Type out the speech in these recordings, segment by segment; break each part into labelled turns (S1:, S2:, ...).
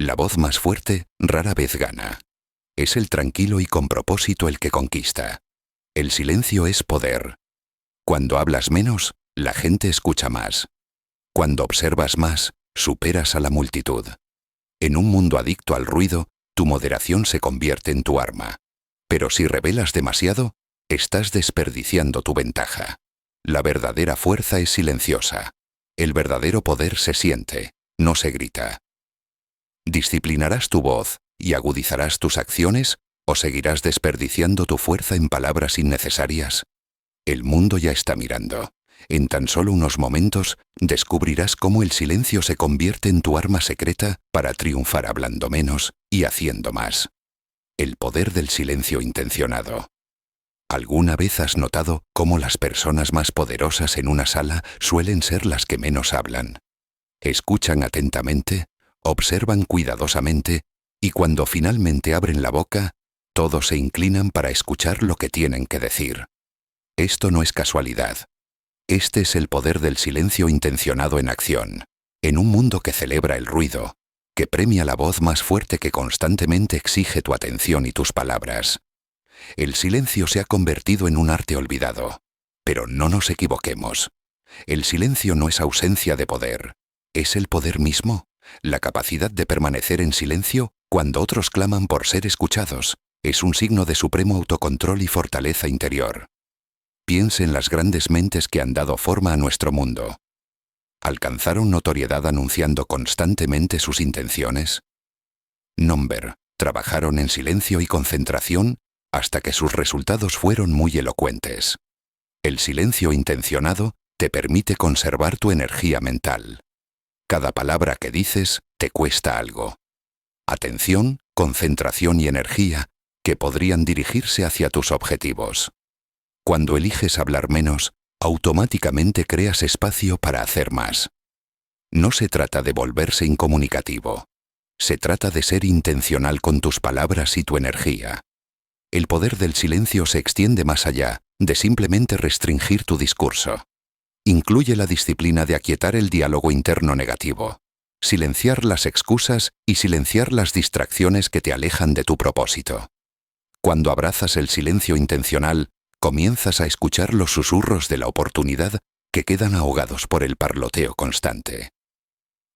S1: La voz más fuerte rara vez gana. Es el tranquilo y con propósito el que conquista. El silencio es poder. Cuando hablas menos, la gente escucha más. Cuando observas más, superas a la multitud. En un mundo adicto al ruido, tu moderación se convierte en tu arma. Pero si revelas demasiado, estás desperdiciando tu ventaja. La verdadera fuerza es silenciosa. El verdadero poder se siente, no se grita. ¿Disciplinarás tu voz y agudizarás tus acciones o seguirás desperdiciando tu fuerza en palabras innecesarias? El mundo ya está mirando. En tan solo unos momentos descubrirás cómo el silencio se convierte en tu arma secreta para triunfar hablando menos y haciendo más. El poder del silencio intencionado. ¿Alguna vez has notado cómo las personas más poderosas en una sala suelen ser las que menos hablan? Escuchan atentamente, observan cuidadosamente y cuando finalmente abren la boca, todos se inclinan para escuchar lo que tienen que decir. Esto no es casualidad. Este es el poder del silencio intencionado en acción. En un mundo que celebra el ruido, que premia la voz más fuerte que constantemente exige tu atención y tus palabras. El silencio se ha convertido en un arte olvidado. Pero no nos equivoquemos. El silencio no es ausencia de poder. Es el poder mismo, la capacidad de permanecer en silencio cuando otros claman por ser escuchados. Es un signo de supremo autocontrol y fortaleza interior. Piense en las grandes mentes que han dado forma a nuestro mundo. ¿Alcanzaron notoriedad anunciando constantemente sus intenciones? Nombre, trabajaron en silencio y concentración hasta que sus resultados fueron muy elocuentes. El silencio intencionado te permite conservar tu energía mental. Cada palabra que dices te cuesta algo. Atención, concentración y energía que podrían dirigirse hacia tus objetivos. Cuando eliges hablar menos, automáticamente creas espacio para hacer más. No se trata de volverse incomunicativo. Se trata de ser intencional con tus palabras y tu energía. El poder del silencio se extiende más allá de simplemente restringir tu discurso. Incluye la disciplina de aquietar el diálogo interno negativo, silenciar las excusas y silenciar las distracciones que te alejan de tu propósito. Cuando abrazas el silencio intencional, comienzas a escuchar los susurros de la oportunidad que quedan ahogados por el parloteo constante.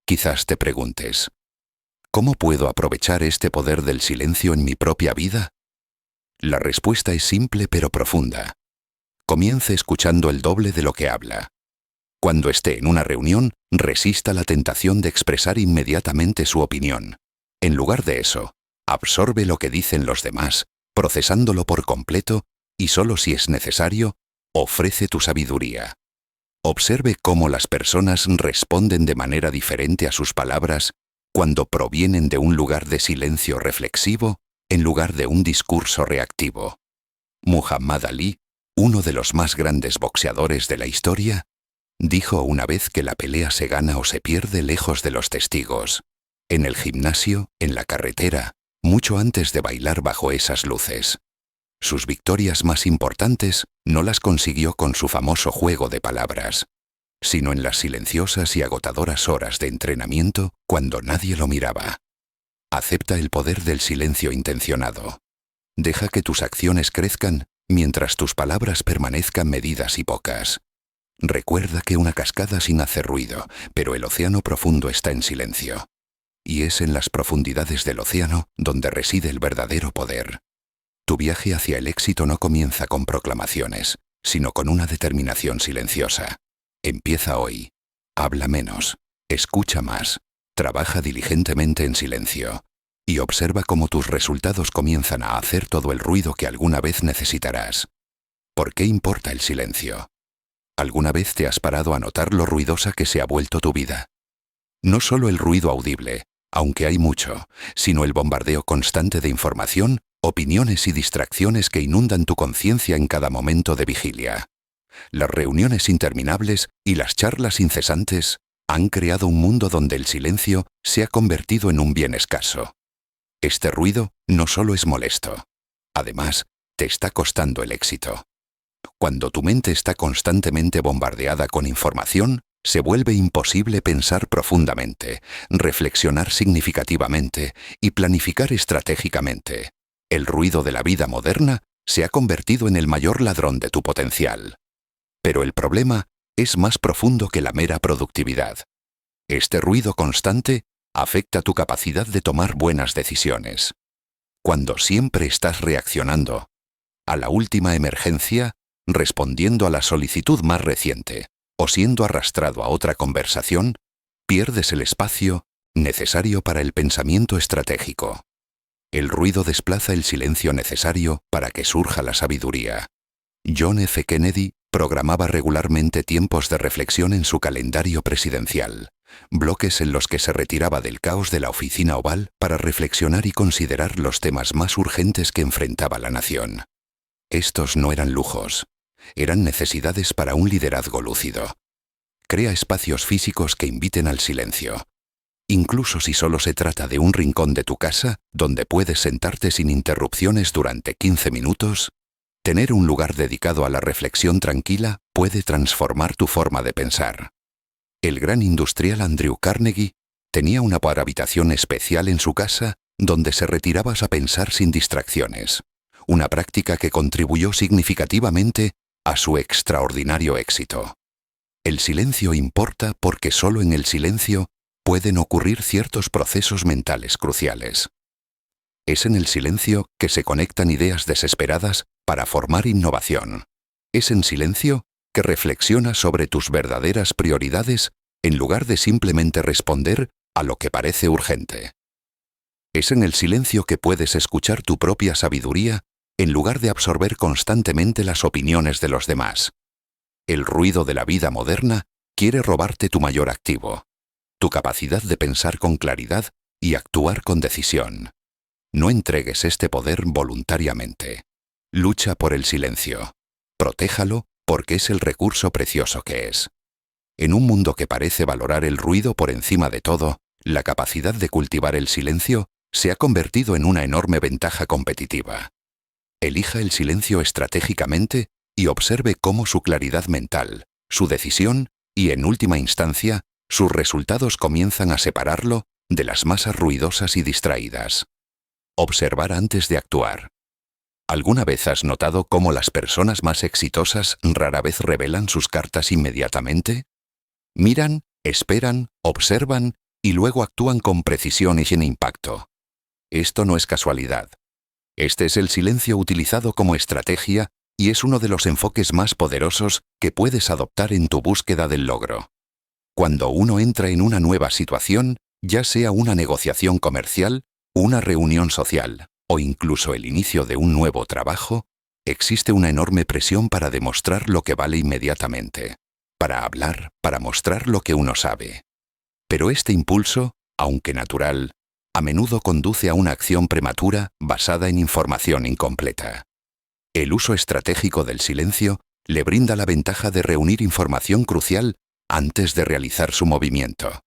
S1: Quizás te preguntes, ¿cómo puedo aprovechar este poder del silencio en mi propia vida? La respuesta es simple pero profunda. Comience escuchando el doble de lo que habla. Cuando esté en una reunión, resista la tentación de expresar inmediatamente su opinión. En lugar de eso, absorbe lo que dicen los demás, procesándolo por completo y solo si es necesario, ofrece tu sabiduría. Observe cómo las personas responden de manera diferente a sus palabras cuando provienen de un lugar de silencio reflexivo en lugar de un discurso reactivo. Muhammad Ali, uno de los más grandes boxeadores de la historia, dijo una vez que la pelea se gana o se pierde lejos de los testigos, en el gimnasio, en la carretera, mucho antes de bailar bajo esas luces. Sus victorias más importantes no las consiguió con su famoso juego de palabras, sino en las silenciosas y agotadoras horas de entrenamiento cuando nadie lo miraba. Acepta el poder del silencio intencionado. Deja que tus acciones crezcan mientras tus palabras permanezcan medidas y pocas. Recuerda que una cascada sin hacer ruido, pero el océano profundo está en silencio. Y es en las profundidades del océano donde reside el verdadero poder. Tu viaje hacia el éxito no comienza con proclamaciones, sino con una determinación silenciosa. Empieza hoy. Habla menos. Escucha más. Trabaja diligentemente en silencio. Y observa cómo tus resultados comienzan a hacer todo el ruido que alguna vez necesitarás. ¿Por qué importa el silencio? ¿Alguna vez te has parado a notar lo ruidosa que se ha vuelto tu vida? No solo el ruido audible, aunque hay mucho, sino el bombardeo constante de información, opiniones y distracciones que inundan tu conciencia en cada momento de vigilia. Las reuniones interminables y las charlas incesantes han creado un mundo donde el silencio se ha convertido en un bien escaso. Este ruido no solo es molesto, además, te está costando el éxito. Cuando tu mente está constantemente bombardeada con información, Se vuelve imposible pensar profundamente, reflexionar significativamente y planificar estratégicamente. El ruido de la vida moderna se ha convertido en el mayor ladrón de tu potencial. Pero el problema es más profundo que la mera productividad. Este ruido constante afecta tu capacidad de tomar buenas decisiones. Cuando siempre estás reaccionando a la última emergencia, respondiendo a la solicitud más reciente o siendo arrastrado a otra conversación, pierdes el espacio necesario para el pensamiento estratégico. El ruido desplaza el silencio necesario para que surja la sabiduría. John F. Kennedy programaba regularmente tiempos de reflexión en su calendario presidencial, bloques en los que se retiraba del caos de la oficina oval para reflexionar y considerar los temas más urgentes que enfrentaba la nación. Estos no eran lujos, eran necesidades para un liderazgo lúcido. Crea espacios físicos que inviten al silencio. Incluso si solo se trata de un rincón de tu casa donde puedes sentarte sin interrupciones durante 15 minutos, tener un lugar dedicado a la reflexión tranquila puede transformar tu forma de pensar. El gran industrial Andrew Carnegie tenía una habitación especial en su casa donde se retiraba a pensar sin distracciones, una práctica que contribuyó significativamente a su extraordinario éxito. El silencio importa porque solo en el silencio pueden ocurrir ciertos procesos mentales cruciales. Es en el silencio que se conectan ideas desesperadas para formar innovación. Es en silencio que reflexionas sobre tus verdaderas prioridades en lugar de simplemente responder a lo que parece urgente. Es en el silencio que puedes escuchar tu propia sabiduría en lugar de absorber constantemente las opiniones de los demás. El ruido de la vida moderna quiere robarte tu mayor activo, tu capacidad de pensar con claridad y actuar con decisión. No entregues este poder voluntariamente. Lucha por el silencio. Protéjalo porque es el recurso precioso que es. En un mundo que parece valorar el ruido por encima de todo, la capacidad de cultivar el silencio se ha convertido en una enorme ventaja competitiva. Elija el silencio estratégicamente y observe cómo su claridad mental, su decisión y, en última instancia, sus resultados comienzan a separarlo de las masas ruidosas y distraídas. Observar antes de actuar. ¿Alguna vez has notado cómo las personas más exitosas rara vez revelan sus cartas inmediatamente? Miran, esperan, observan y luego actúan con precisión y sin impacto. Esto no es casualidad. Este es el silencio utilizado como estrategia y es uno de los enfoques más poderosos que puedes adoptar en tu búsqueda del logro. Cuando uno entra en una nueva situación, ya sea una negociación comercial, una reunión social o incluso el inicio de un nuevo trabajo, existe una enorme presión para demostrar lo que vale inmediatamente, para hablar, para mostrar lo que uno sabe. Pero este impulso, aunque natural, a menudo conduce a una acción prematura basada en información incompleta. El uso estratégico del silencio le brinda la ventaja de reunir información crucial antes de realizar su movimiento.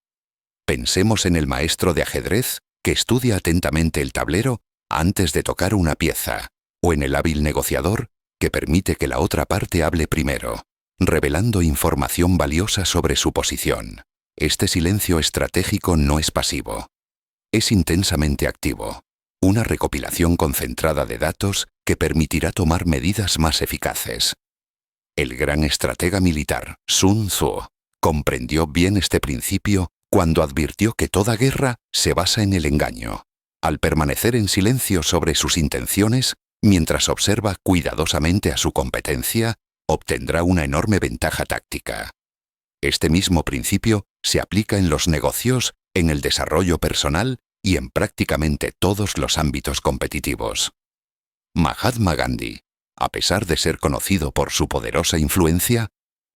S1: Pensemos en el maestro de ajedrez que estudia atentamente el tablero antes de tocar una pieza, o en el hábil negociador que permite que la otra parte hable primero, revelando información valiosa sobre su posición. Este silencio estratégico no es pasivo. Es intensamente activo, una recopilación concentrada de datos que permitirá tomar medidas más eficaces. El gran estratega militar, Sun Tzu, comprendió bien este principio cuando advirtió que toda guerra se basa en el engaño. Al permanecer en silencio sobre sus intenciones, mientras observa cuidadosamente a su competencia, obtendrá una enorme ventaja táctica. Este mismo principio se aplica en los negocios, en el desarrollo personal y en prácticamente todos los ámbitos competitivos. Mahatma Gandhi, a pesar de ser conocido por su poderosa influencia,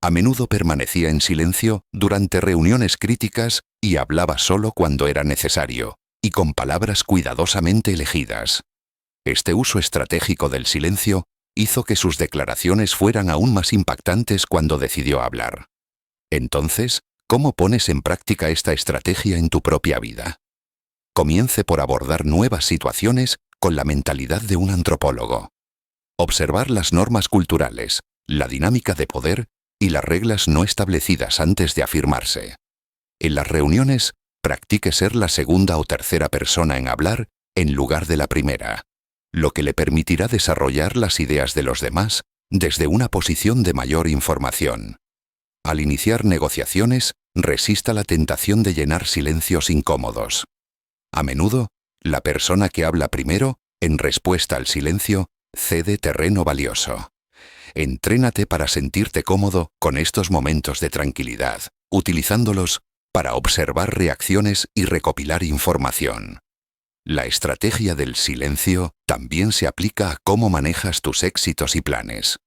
S1: a menudo permanecía en silencio durante reuniones críticas y hablaba solo cuando era necesario, y con palabras cuidadosamente elegidas. Este uso estratégico del silencio hizo que sus declaraciones fueran aún más impactantes cuando decidió hablar. Entonces, ¿cómo pones en práctica esta estrategia en tu propia vida? Comience por abordar nuevas situaciones con la mentalidad de un antropólogo. Observar las normas culturales, la dinámica de poder y las reglas no establecidas antes de afirmarse. En las reuniones, practique ser la segunda o tercera persona en hablar en lugar de la primera, lo que le permitirá desarrollar las ideas de los demás desde una posición de mayor información. Al iniciar negociaciones, resista la tentación de llenar silencios incómodos. A menudo, la persona que habla primero, en respuesta al silencio, cede terreno valioso. Entrénate para sentirte cómodo con estos momentos de tranquilidad, utilizándolos para observar reacciones y recopilar información. La estrategia del silencio también se aplica a cómo manejas tus éxitos y planes.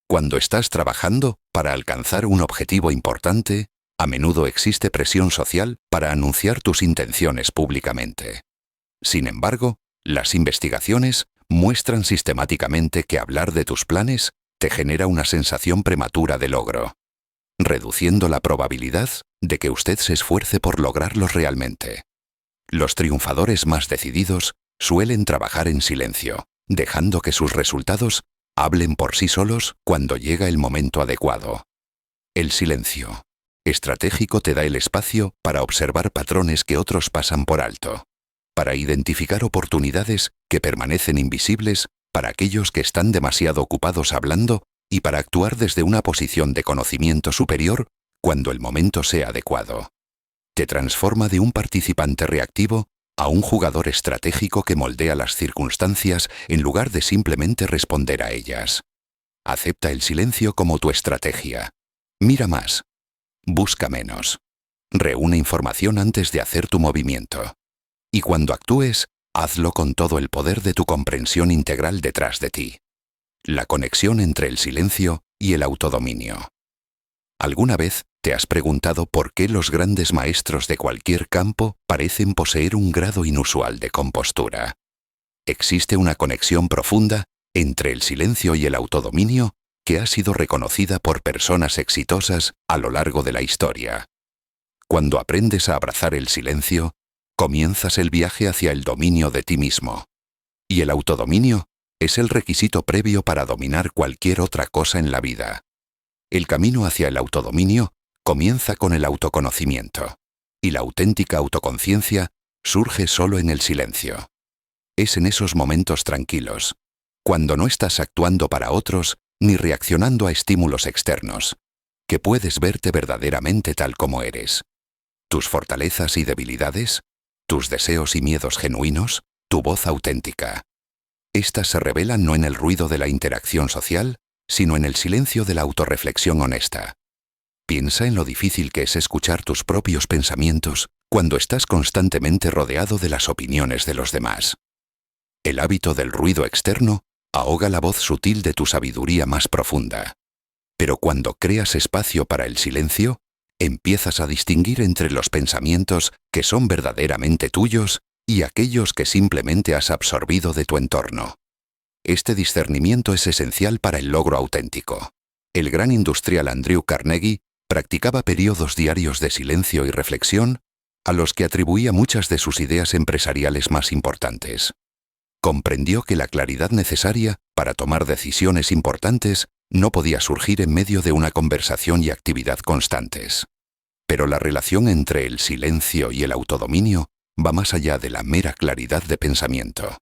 S1: Cuando estás trabajando para alcanzar un objetivo importante, a menudo existe presión social para anunciar tus intenciones públicamente. Sin embargo, las investigaciones muestran sistemáticamente que hablar de tus planes te genera una sensación prematura de logro, reduciendo la probabilidad de que usted se esfuerce por lograrlos realmente. Los triunfadores más decididos suelen trabajar en silencio, dejando que sus resultados hablen por sí solos cuando llega el momento adecuado. El silencio estratégico te da el espacio para observar patrones que otros pasan por alto, para identificar oportunidades que permanecen invisibles para aquellos que están demasiado ocupados hablando y para actuar desde una posición de conocimiento superior cuando el momento sea adecuado. Te transforma de un participante reactivo a un jugador estratégico que moldea las circunstancias en lugar de simplemente responder a ellas. Acepta el silencio como tu estrategia. Mira más. Busca menos. Reúne información antes de hacer tu movimiento. Y cuando actúes, hazlo con todo el poder de tu comprensión integral detrás de ti. La conexión entre el silencio y el autodominio. ¿Alguna vez te has preguntado por qué los grandes maestros de cualquier campo parecen poseer un grado inusual de compostura? Existe una conexión profunda entre el silencio y el autodominio que ha sido reconocida por personas exitosas a lo largo de la historia. Cuando aprendes a abrazar el silencio, comienzas el viaje hacia el dominio de ti mismo. Y el autodominio es el requisito previo para dominar cualquier otra cosa en la vida. El camino hacia el autodominio comienza con el autoconocimiento, y la auténtica autoconciencia surge solo en el silencio. Es en esos momentos tranquilos, cuando no estás actuando para otros ni reaccionando a estímulos externos, que puedes verte verdaderamente tal como eres. Tus fortalezas y debilidades, tus deseos y miedos genuinos, tu voz auténtica. Estas se revelan no en el ruido de la interacción social, sino en el silencio de la autorreflexión honesta. Piensa en lo difícil que es escuchar tus propios pensamientos cuando estás constantemente rodeado de las opiniones de los demás. El hábito del ruido externo ahoga la voz sutil de tu sabiduría más profunda. Pero cuando creas espacio para el silencio, empiezas a distinguir entre los pensamientos que son verdaderamente tuyos y aquellos que simplemente has absorbido de tu entorno. Este discernimiento es esencial para el logro auténtico. El gran industrial Andrew Carnegie practicaba periodos diarios de silencio y reflexión, a los que atribuía muchas de sus ideas empresariales más importantes. Comprendió que la claridad necesaria para tomar decisiones importantes no podía surgir en medio de una conversación y actividad constantes. Pero la relación entre el silencio y el autodominio va más allá de la mera claridad de pensamiento.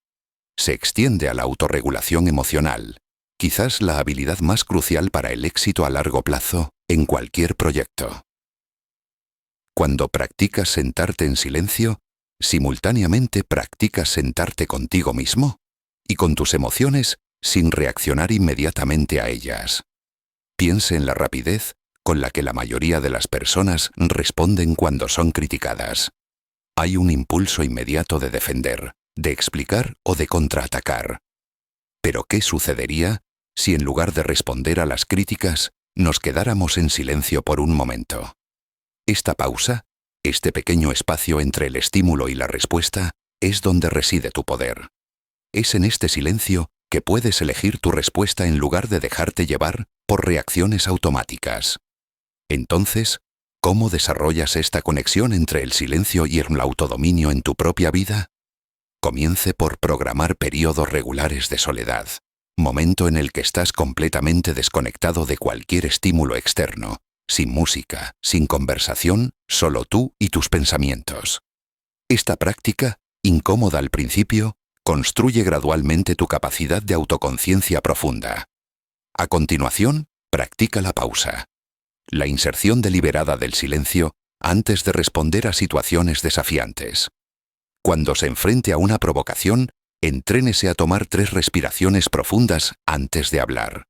S1: Se extiende a la autorregulación emocional, quizás la habilidad más crucial para el éxito a largo plazo en cualquier proyecto. Cuando practicas sentarte en silencio, simultáneamente practicas sentarte contigo mismo y con tus emociones sin reaccionar inmediatamente a ellas. Piense en la rapidez con la que la mayoría de las personas responden cuando son criticadas. Hay un impulso inmediato de defender, de explicar o de contraatacar. Pero ¿qué sucedería si en lugar de responder a las críticas, nos quedáramos en silencio por un momento? Esta pausa, este pequeño espacio entre el estímulo y la respuesta, es donde reside tu poder. Es en este silencio que puedes elegir tu respuesta en lugar de dejarte llevar por reacciones automáticas. Entonces, ¿cómo desarrollas esta conexión entre el silencio y el autodominio en tu propia vida? Comience por programar periodos regulares de soledad, momento en el que estás completamente desconectado de cualquier estímulo externo, sin música, sin conversación, solo tú y tus pensamientos. Esta práctica, incómoda al principio, construye gradualmente tu capacidad de autoconciencia profunda. A continuación, practica la pausa. La inserción deliberada del silencio antes de responder a situaciones desafiantes. Cuando se enfrente a una provocación, entrénese a tomar 3 respiraciones profundas antes de hablar.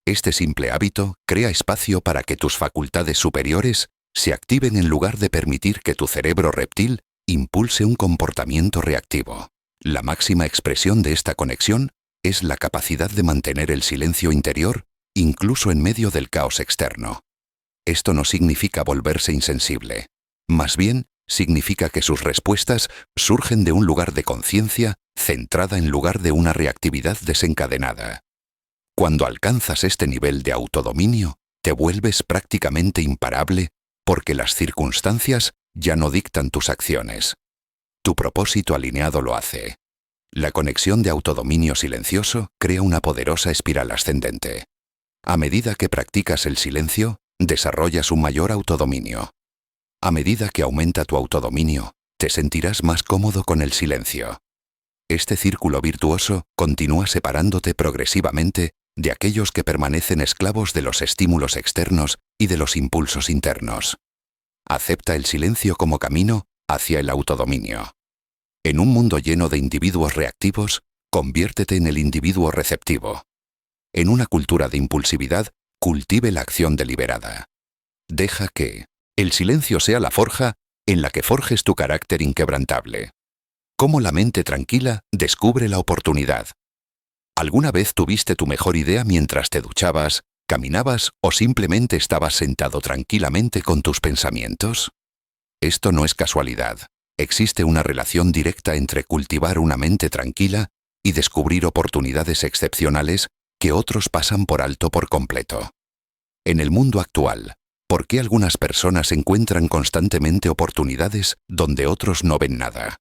S1: Este simple hábito crea espacio para que tus facultades superiores se activen en lugar de permitir que tu cerebro reptil impulse un comportamiento reactivo. La máxima expresión de esta conexión es la capacidad de mantener el silencio interior incluso en medio del caos externo. Esto no significa volverse insensible. Más bien, significa que sus respuestas surgen de un lugar de conciencia centrada en lugar de una reactividad desencadenada. Cuando alcanzas este nivel de autodominio, te vuelves prácticamente imparable porque las circunstancias ya no dictan tus acciones. Tu propósito alineado lo hace. La conexión de autodominio silencioso crea una poderosa espiral ascendente. A medida que practicas el silencio, desarrollas un mayor autodominio. A medida que aumenta tu autodominio, te sentirás más cómodo con el silencio. Este círculo virtuoso continúa separándote progresivamente de aquellos que permanecen esclavos de los estímulos externos y de los impulsos internos. Acepta el silencio como camino hacia el autodominio. En un mundo lleno de individuos reactivos, conviértete en el individuo receptivo. En una cultura de impulsividad, cultive la acción deliberada. Deja que el silencio sea la forja en la que forjes tu carácter inquebrantable. Cómo la mente tranquila descubre la oportunidad. ¿Alguna vez tuviste tu mejor idea mientras te duchabas, caminabas o simplemente estabas sentado tranquilamente con tus pensamientos? Esto no es casualidad. Existe una relación directa entre cultivar una mente tranquila y descubrir oportunidades excepcionales que otros pasan por alto por completo. En el mundo actual, ¿por qué algunas personas encuentran constantemente oportunidades donde otros no ven nada?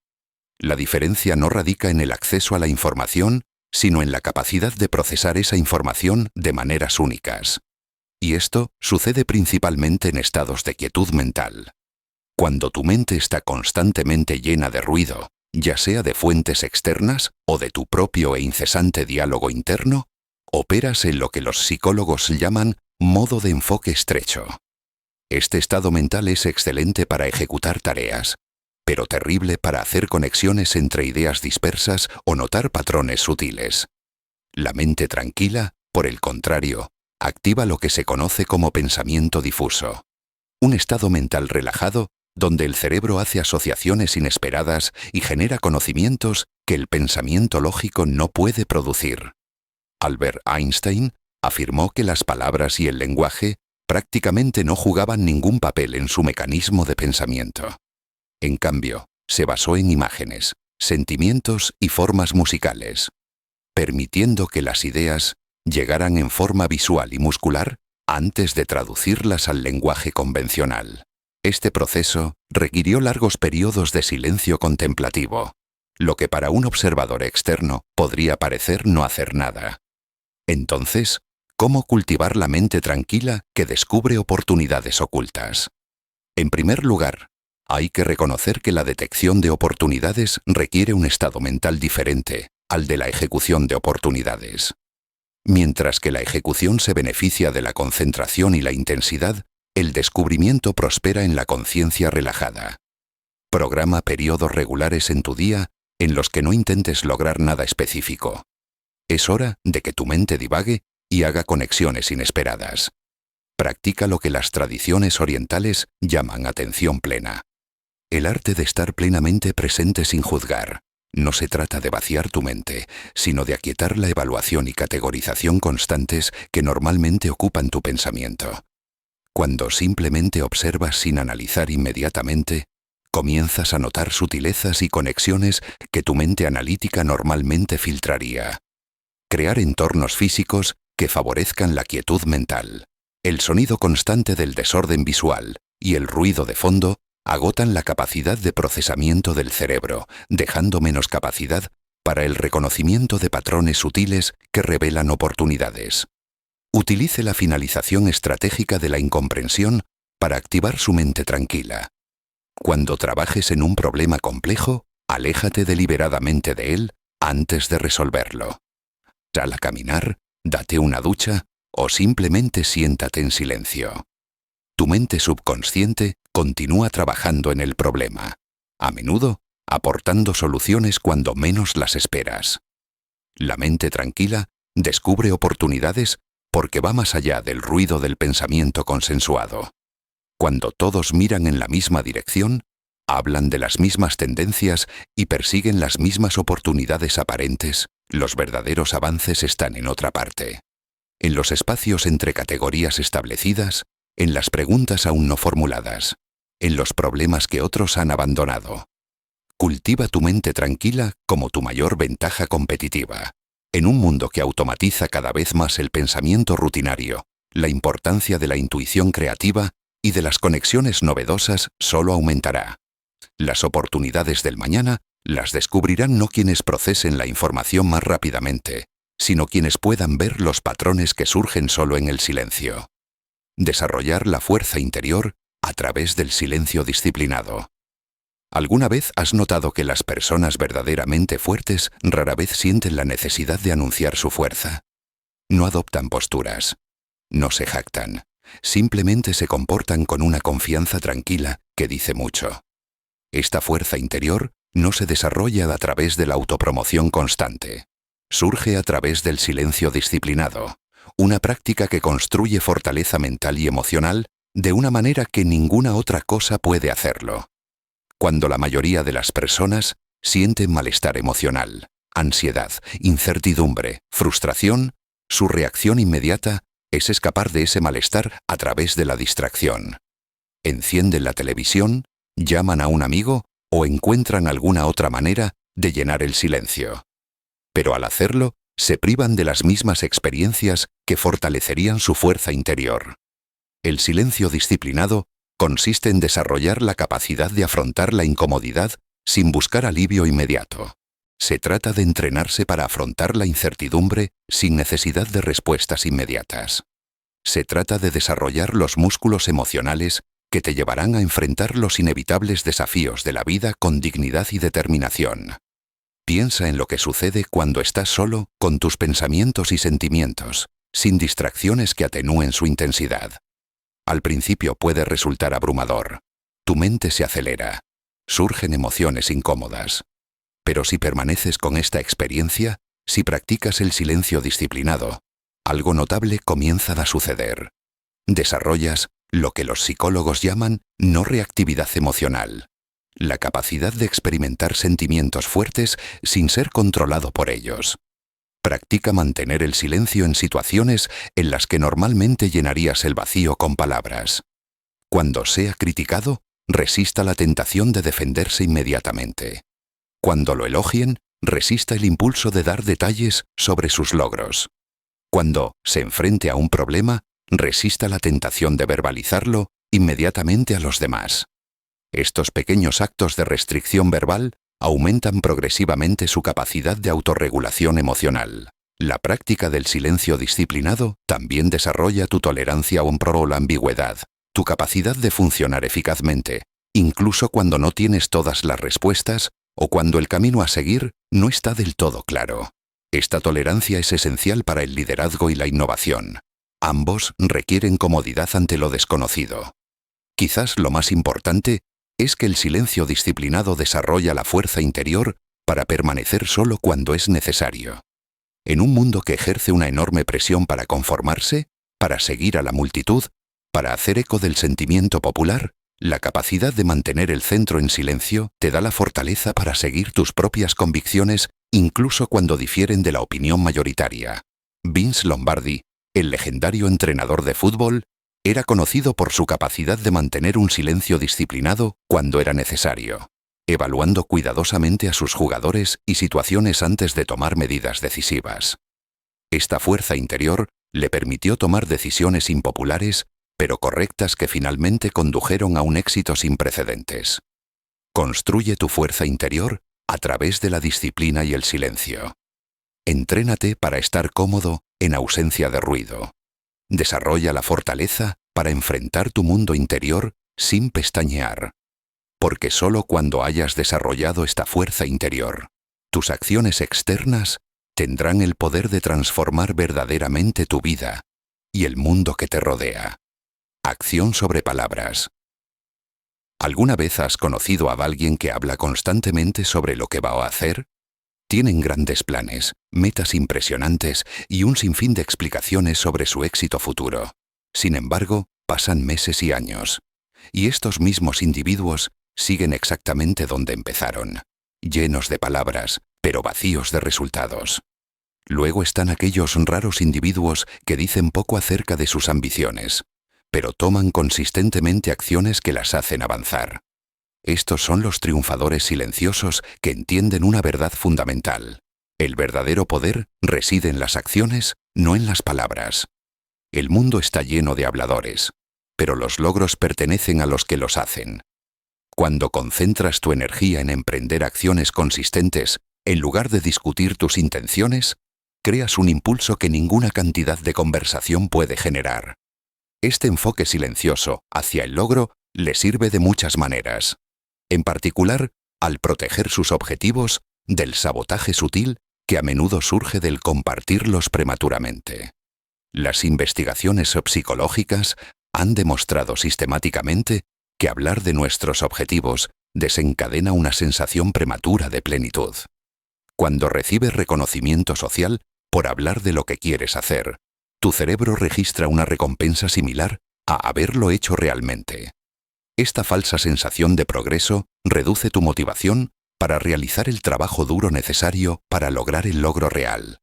S1: La diferencia no radica en el acceso a la información, sino en la capacidad de procesar esa información de maneras únicas. Y esto sucede principalmente en estados de quietud mental. Cuando tu mente está constantemente llena de ruido, ya sea de fuentes externas o de tu propio e incesante diálogo interno, operas en lo que los psicólogos llaman modo de enfoque estrecho. Este estado mental es excelente para ejecutar tareas, pero terrible para hacer conexiones entre ideas dispersas o notar patrones sutiles. La mente tranquila, por el contrario, activa lo que se conoce como pensamiento difuso. Un estado mental relajado donde el cerebro hace asociaciones inesperadas y genera conocimientos que el pensamiento lógico no puede producir. Albert Einstein afirmó que las palabras y el lenguaje prácticamente no jugaban ningún papel en su mecanismo de pensamiento. En cambio, se basó en imágenes, sentimientos y formas musicales, permitiendo que las ideas llegaran en forma visual y muscular antes de traducirlas al lenguaje convencional. Este proceso requirió largos periodos de silencio contemplativo, lo que para un observador externo podría parecer no hacer nada. Entonces, ¿cómo cultivar la mente tranquila que descubre oportunidades ocultas? En primer lugar, hay que reconocer que la detección de oportunidades requiere un estado mental diferente al de la ejecución de oportunidades. Mientras que la ejecución se beneficia de la concentración y la intensidad, el descubrimiento prospera en la conciencia relajada. Programa periodos regulares en tu día en los que no intentes lograr nada específico. Es hora de que tu mente divague y haga conexiones inesperadas. Practica lo que las tradiciones orientales llaman atención plena. El arte de estar plenamente presente sin juzgar. No se trata de vaciar tu mente, sino de aquietar la evaluación y categorización constantes que normalmente ocupan tu pensamiento. Cuando simplemente observas sin analizar inmediatamente, comienzas a notar sutilezas y conexiones que tu mente analítica normalmente filtraría. Crear entornos físicos que favorezcan la quietud mental. El sonido constante del desorden visual y el ruido de fondo agotan la capacidad de procesamiento del cerebro, dejando menos capacidad para el reconocimiento de patrones sutiles que revelan oportunidades. Utilice la finalización estratégica de la incomprensión para activar su mente tranquila. Cuando trabajes en un problema complejo, aléjate deliberadamente de él antes de resolverlo. Sal a caminar, date una ducha o simplemente siéntate en silencio. Tu mente subconsciente continúa trabajando en el problema, a menudo aportando soluciones cuando menos las esperas. La mente tranquila descubre oportunidades porque va más allá del ruido del pensamiento consensuado. Cuando todos miran en la misma dirección, hablan de las mismas tendencias y persiguen las mismas oportunidades aparentes, los verdaderos avances están en otra parte. En los espacios entre categorías establecidas, en las preguntas aún no formuladas, en los problemas que otros han abandonado. Cultiva tu mente tranquila como tu mayor ventaja competitiva. En un mundo que automatiza cada vez más el pensamiento rutinario, la importancia de la intuición creativa y de las conexiones novedosas solo aumentará. Las oportunidades del mañana las descubrirán no quienes procesen la información más rápidamente, sino quienes puedan ver los patrones que surgen solo en el silencio. Desarrollar la fuerza interior a través del silencio disciplinado. ¿Alguna vez has notado que las personas verdaderamente fuertes rara vez sienten la necesidad de anunciar su fuerza? No adoptan posturas, no se jactan, simplemente se comportan con una confianza tranquila que dice mucho. Esta fuerza interior no se desarrolla a través de la autopromoción constante. Surge a través del silencio disciplinado, una práctica que construye fortaleza mental y emocional de una manera que ninguna otra cosa puede hacerlo. Cuando la mayoría de las personas sienten malestar emocional, ansiedad, incertidumbre, frustración, su reacción inmediata es escapar de ese malestar a través de la distracción. Encienden la televisión, llaman a un amigo o encuentran alguna otra manera de llenar el silencio. Pero al hacerlo, se privan de las mismas experiencias que fortalecerían su fuerza interior. El silencio disciplinado consiste en desarrollar la capacidad de afrontar la incomodidad sin buscar alivio inmediato. Se trata de entrenarse para afrontar la incertidumbre sin necesidad de respuestas inmediatas. Se trata de desarrollar los músculos emocionales que te llevarán a enfrentar los inevitables desafíos de la vida con dignidad y determinación. Piensa en lo que sucede cuando estás solo con tus pensamientos y sentimientos, sin distracciones que atenúen su intensidad. Al principio puede resultar abrumador. Tu mente se acelera. Surgen emociones incómodas. Pero si permaneces con esta experiencia, si practicas el silencio disciplinado, algo notable comienza a suceder. Desarrollas lo que los psicólogos llaman no reactividad emocional, la capacidad de experimentar sentimientos fuertes sin ser controlado por ellos. Practica mantener el silencio en situaciones en las que normalmente llenarías el vacío con palabras. Cuando sea criticado, resista la tentación de defenderse inmediatamente. Cuando lo elogien, resista el impulso de dar detalles sobre sus logros. Cuando se enfrente a un problema, resista la tentación de verbalizarlo inmediatamente a los demás. Estos pequeños actos de restricción verbal aumentan progresivamente su capacidad de autorregulación emocional. La práctica del silencio disciplinado también desarrolla tu tolerancia a la ambigüedad, tu capacidad de funcionar eficazmente, incluso cuando no tienes todas las respuestas o cuando el camino a seguir no está del todo claro. Esta tolerancia es esencial para el liderazgo y la innovación. Ambos requieren comodidad ante lo desconocido. Quizás lo más importante es que el silencio disciplinado desarrolla la fuerza interior para permanecer solo cuando es necesario. En un mundo que ejerce una enorme presión para conformarse, para seguir a la multitud, para hacer eco del sentimiento popular, la capacidad de mantener el centro en silencio te da la fortaleza para seguir tus propias convicciones incluso cuando difieren de la opinión mayoritaria. Vince Lombardi, el legendario entrenador de fútbol, era conocido por su capacidad de mantener un silencio disciplinado cuando era necesario, evaluando cuidadosamente a sus jugadores y situaciones antes de tomar medidas decisivas. Esta fuerza interior le permitió tomar decisiones impopulares, pero correctas que finalmente condujeron a un éxito sin precedentes. Construye tu fuerza interior a través de la disciplina y el silencio. Entrénate para estar cómodo en ausencia de ruido. Desarrolla la fortaleza para enfrentar tu mundo interior sin pestañear. Porque solo cuando hayas desarrollado esta fuerza interior, tus acciones externas tendrán el poder de transformar verdaderamente tu vida y el mundo que te rodea. Acción sobre palabras. ¿Alguna vez has conocido a alguien que habla constantemente sobre lo que va a hacer? Tienen grandes planes, metas impresionantes y un sinfín de explicaciones sobre su éxito futuro. Sin embargo, pasan meses y años. Y estos mismos individuos siguen exactamente donde empezaron, llenos de palabras, pero vacíos de resultados. Luego están aquellos raros individuos que dicen poco acerca de sus ambiciones, pero toman consistentemente acciones que las hacen avanzar. Estos son los triunfadores silenciosos que entienden una verdad fundamental. El verdadero poder reside en las acciones, no en las palabras. El mundo está lleno de habladores, pero los logros pertenecen a los que los hacen. Cuando concentras tu energía en emprender acciones consistentes, en lugar de discutir tus intenciones, creas un impulso que ninguna cantidad de conversación puede generar. Este enfoque silencioso hacia el logro le sirve de muchas maneras. En particular, al proteger sus objetivos del sabotaje sutil que a menudo surge del compartirlos prematuramente. Las investigaciones psicológicas han demostrado sistemáticamente que hablar de nuestros objetivos desencadena una sensación prematura de plenitud. Cuando recibes reconocimiento social por hablar de lo que quieres hacer, tu cerebro registra una recompensa similar a haberlo hecho realmente. Esta falsa sensación de progreso reduce tu motivación para realizar el trabajo duro necesario para lograr el logro real.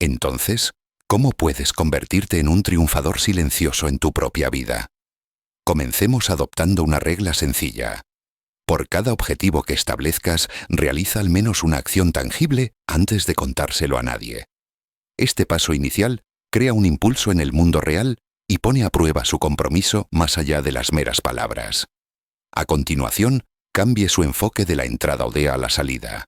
S1: Entonces, ¿cómo puedes convertirte en un triunfador silencioso en tu propia vida? Comencemos adoptando una regla sencilla. Por cada objetivo que establezcas, realiza al menos una acción tangible antes de contárselo a nadie. Este paso inicial crea un impulso en el mundo real y pone a prueba su compromiso más allá de las meras palabras. A continuación, cambie su enfoque de la entrada o de a la salida.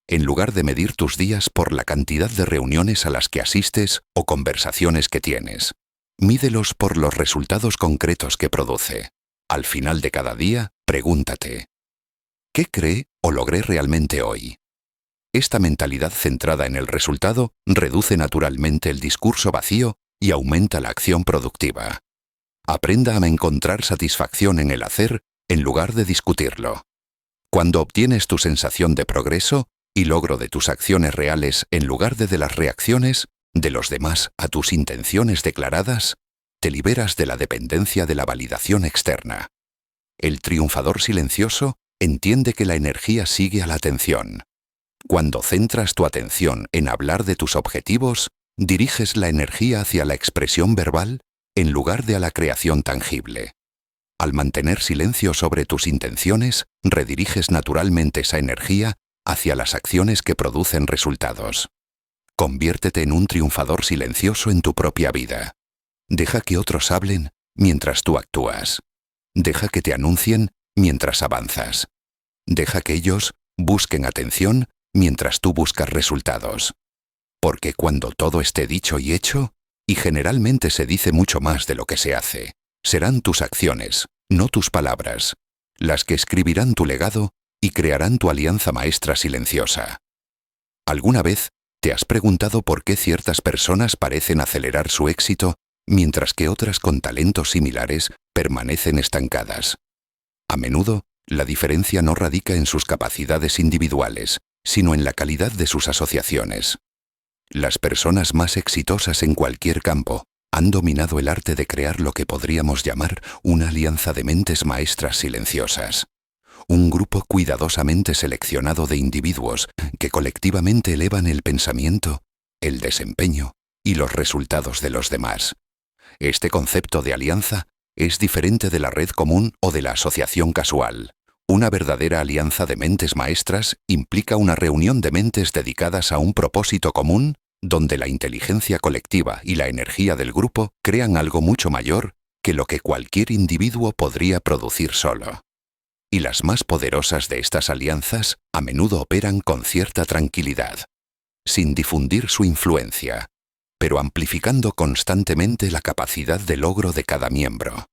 S1: En lugar de medir tus días por la cantidad de reuniones a las que asistes o conversaciones que tienes, mídelos por los resultados concretos que produce. Al final de cada día, pregúntate: ¿qué cree o logré realmente hoy? Esta mentalidad centrada en el resultado reduce naturalmente el discurso vacío y aumenta la acción productiva. Aprenda a encontrar satisfacción en el hacer en lugar de discutirlo. Cuando obtienes tu sensación de progreso y logro de tus acciones reales en lugar de las reacciones de los demás a tus intenciones declaradas, te liberas de la dependencia de la validación externa. El triunfador silencioso entiende que la energía sigue a la atención. Cuando centras tu atención en hablar de tus objetivos, diriges la energía hacia la expresión verbal en lugar de a la creación tangible. Al mantener silencio sobre tus intenciones, rediriges naturalmente esa energía hacia las acciones que producen resultados. Conviértete en un triunfador silencioso en tu propia vida. Deja que otros hablen mientras tú actúas. Deja que te anuncien mientras avanzas. Deja que ellos busquen atención mientras tú buscas resultados. Porque cuando todo esté dicho y hecho, y generalmente se dice mucho más de lo que se hace, serán tus acciones, no tus palabras, las que escribirán tu legado y crearán tu alianza maestra silenciosa. ¿Alguna vez te has preguntado por qué ciertas personas parecen acelerar su éxito, mientras que otras con talentos similares permanecen estancadas? A menudo, la diferencia no radica en sus capacidades individuales, sino en la calidad de sus asociaciones. Las personas más exitosas en cualquier campo han dominado el arte de crear lo que podríamos llamar una alianza de mentes maestras silenciosas. Un grupo cuidadosamente seleccionado de individuos que colectivamente elevan el pensamiento, el desempeño y los resultados de los demás. Este concepto de alianza es diferente de la red común o de la asociación casual. Una verdadera alianza de mentes maestras implica una reunión de mentes dedicadas a un propósito común, donde la inteligencia colectiva y la energía del grupo crean algo mucho mayor que lo que cualquier individuo podría producir solo. Y las más poderosas de estas alianzas a menudo operan con cierta tranquilidad. sin difundir su influencia, pero amplificando constantemente la capacidad de logro de cada miembro.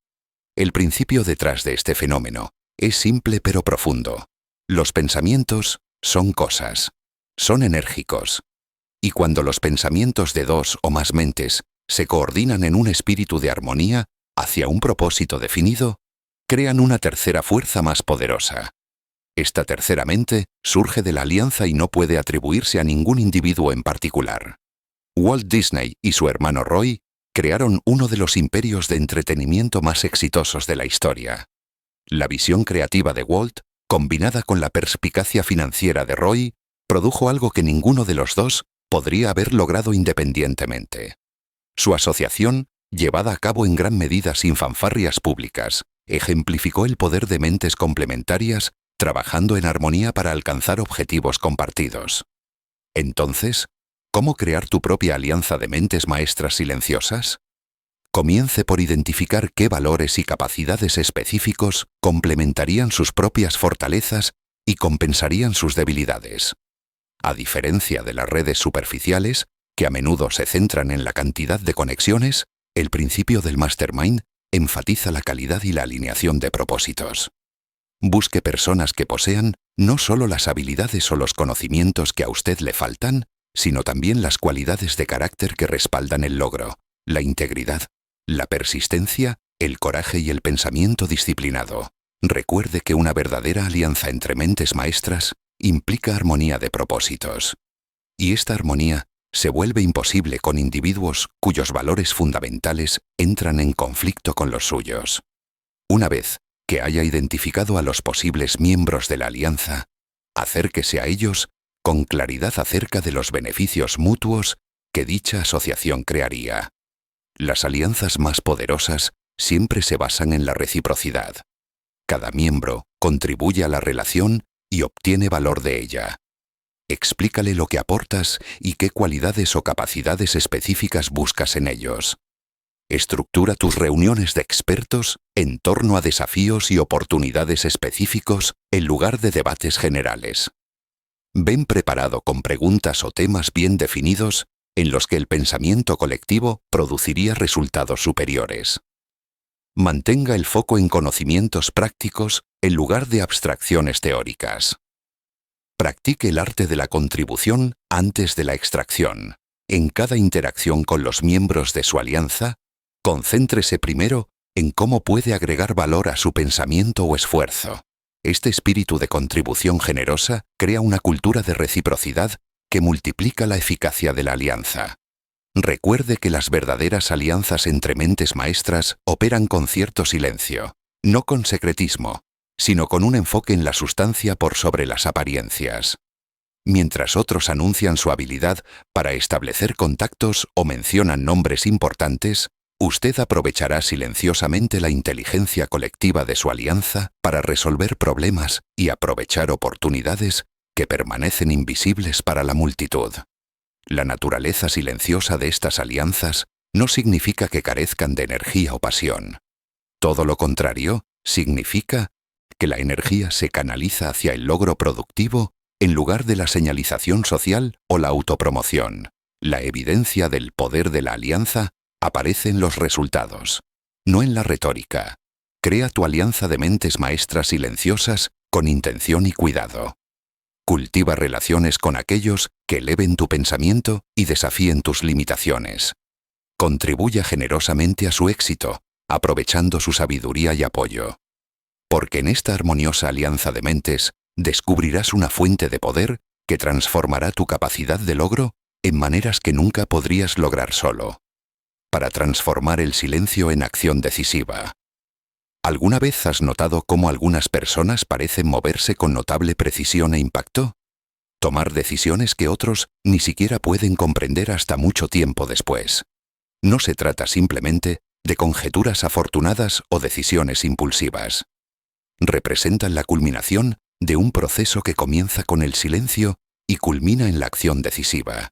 S1: El principio detrás de este fenómeno es simple pero profundo. Los pensamientos son cosas, son enérgicos. Y cuando los pensamientos de dos o más mentes se coordinan en un espíritu de armonía hacia un propósito definido, crean una tercera fuerza más poderosa. Esta tercera mente surge de la alianza y no puede atribuirse a ningún individuo en particular. Walt Disney y su hermano Roy crearon uno de los imperios de entretenimiento más exitosos de la historia. La visión creativa de Walt, combinada con la perspicacia financiera de Roy, produjo algo que ninguno de los dos podría haber logrado independientemente. Su asociación, llevada a cabo en gran medida sin fanfarrias públicas, ejemplificó el poder de mentes complementarias trabajando en armonía para alcanzar objetivos compartidos. Entonces, ¿cómo crear tu propia alianza de mentes maestras silenciosas? Comience por identificar qué valores y capacidades específicos complementarían sus propias fortalezas y compensarían sus debilidades. A diferencia de las redes superficiales, que a menudo se centran en la cantidad de conexiones, el principio del Mastermind enfatiza la calidad y la alineación de propósitos. Busque personas que posean no solo las habilidades o los conocimientos que a usted le faltan, sino también las cualidades de carácter que respaldan el logro, la integridad, la persistencia, el coraje y el pensamiento disciplinado. Recuerde que una verdadera alianza entre mentes maestras implica armonía de propósitos. Y esta armonía se vuelve imposible con individuos cuyos valores fundamentales entran en conflicto con los suyos. Una vez que haya identificado a los posibles miembros de la alianza, acérquese a ellos con claridad acerca de los beneficios mutuos que dicha asociación crearía. Las alianzas más poderosas siempre se basan en la reciprocidad. Cada miembro contribuye a la relación y obtiene valor de ella. Explícale lo que aportas y qué cualidades o capacidades específicas buscas en ellos. Estructura tus reuniones de expertos en torno a desafíos y oportunidades específicos en lugar de debates generales. Ven preparado con preguntas o temas bien definidos en los que el pensamiento colectivo produciría resultados superiores. Mantenga el foco en conocimientos prácticos en lugar de abstracciones teóricas. Practique el arte de la contribución antes de la extracción. En cada interacción con los miembros de su alianza, concéntrese primero en cómo puede agregar valor a su pensamiento o esfuerzo. Este espíritu de contribución generosa crea una cultura de reciprocidad que multiplica la eficacia de la alianza. Recuerde que las verdaderas alianzas entre mentes maestras operan con cierto silencio, no con secretismo, sino con un enfoque en la sustancia por sobre las apariencias. Mientras otros anuncian su habilidad para establecer contactos o mencionan nombres importantes, usted aprovechará silenciosamente la inteligencia colectiva de su alianza para resolver problemas y aprovechar oportunidades que permanecen invisibles para la multitud. La naturaleza silenciosa de estas alianzas no significa que carezcan de energía o pasión. Todo lo contrario, significa que la energía se canaliza hacia el logro productivo en lugar de la señalización social o la autopromoción. La evidencia del poder de la alianza aparece en los resultados, no en la retórica. Crea tu alianza de mentes maestras silenciosas con intención y cuidado. Cultiva relaciones con aquellos que eleven tu pensamiento y desafíen tus limitaciones. Contribuya generosamente a su éxito, aprovechando su sabiduría y apoyo. Porque en esta armoniosa alianza de mentes descubrirás una fuente de poder que transformará tu capacidad de logro en maneras que nunca podrías lograr solo. Para transformar el silencio en acción decisiva. ¿Alguna vez has notado cómo algunas personas parecen moverse con notable precisión e impacto? Tomar decisiones que otros ni siquiera pueden comprender hasta mucho tiempo después. No se trata simplemente de conjeturas afortunadas o decisiones impulsivas. Representan la culminación de un proceso que comienza con el silencio y culmina en la acción decisiva.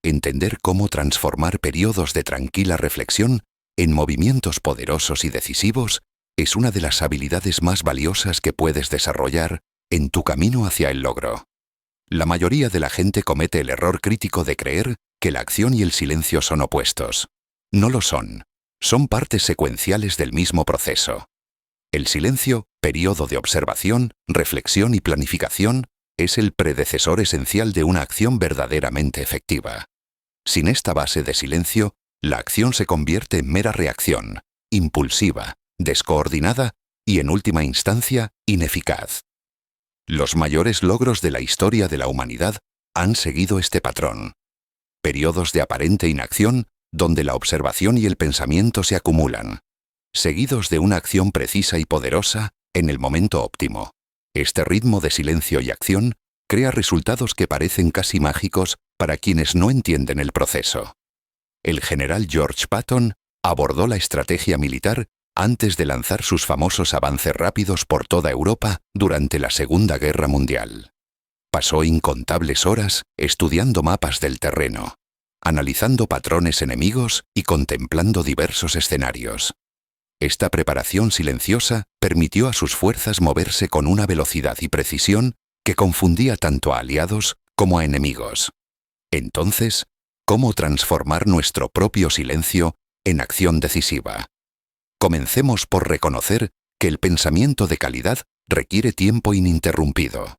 S1: Entender cómo transformar periodos de tranquila reflexión en movimientos poderosos y decisivos es una de las habilidades más valiosas que puedes desarrollar en tu camino hacia el logro. La mayoría de la gente comete el error crítico de creer que la acción y el silencio son opuestos. No lo son. Son partes secuenciales del mismo proceso. El silencio, período de observación, reflexión y planificación, es el predecesor esencial de una acción verdaderamente efectiva. Sin esta base de silencio, la acción se convierte en mera reacción, impulsiva, descoordinada y, en última instancia, ineficaz. Los mayores logros de la historia de la humanidad han seguido este patrón. Periodos de aparente inacción donde la observación y el pensamiento se acumulan, seguidos de una acción precisa y poderosa en el momento óptimo. Este ritmo de silencio y acción crea resultados que parecen casi mágicos para quienes no entienden el proceso. El general George Patton abordó la estrategia militar antes de lanzar sus famosos avances rápidos por toda Europa durante la Segunda Guerra Mundial. Pasó incontables horas estudiando mapas del terreno, analizando patrones enemigos y contemplando diversos escenarios. Esta preparación silenciosa permitió a sus fuerzas moverse con una velocidad y precisión que confundía tanto a aliados como a enemigos. Entonces, ¿cómo transformar nuestro propio silencio en acción decisiva? Comencemos por reconocer que el pensamiento de calidad requiere tiempo ininterrumpido.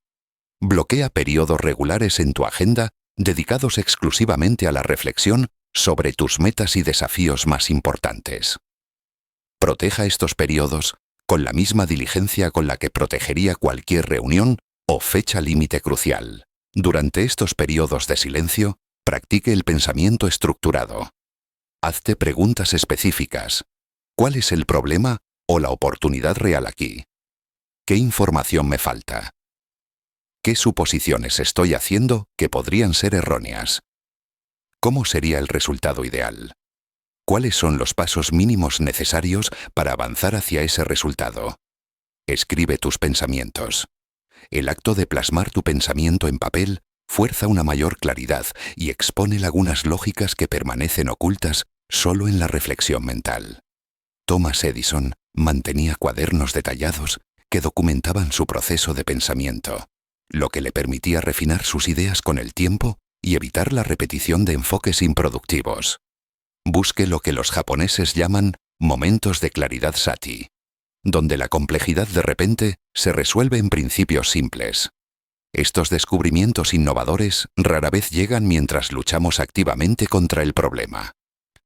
S1: Bloquea periodos regulares en tu agenda dedicados exclusivamente a la reflexión sobre tus metas y desafíos más importantes. Proteja estos periodos con la misma diligencia con la que protegería cualquier reunión o fecha límite crucial. Durante estos periodos de silencio, practique el pensamiento estructurado. Hazte preguntas específicas. ¿Cuál es el problema o la oportunidad real aquí? ¿Qué información me falta? ¿Qué suposiciones estoy haciendo que podrían ser erróneas? ¿Cómo sería el resultado ideal? ¿Cuáles son los pasos mínimos necesarios para avanzar hacia ese resultado? Escribe tus pensamientos. El acto de plasmar tu pensamiento en papel fuerza una mayor claridad y expone lagunas lógicas que permanecen ocultas solo en la reflexión mental. Thomas Edison mantenía cuadernos detallados que documentaban su proceso de pensamiento, lo que le permitía refinar sus ideas con el tiempo y evitar la repetición de enfoques improductivos. Busque lo que los japoneses llaman momentos de claridad sati, donde la complejidad de repente se resuelve en principios simples. Estos descubrimientos innovadores rara vez llegan mientras luchamos activamente contra el problema.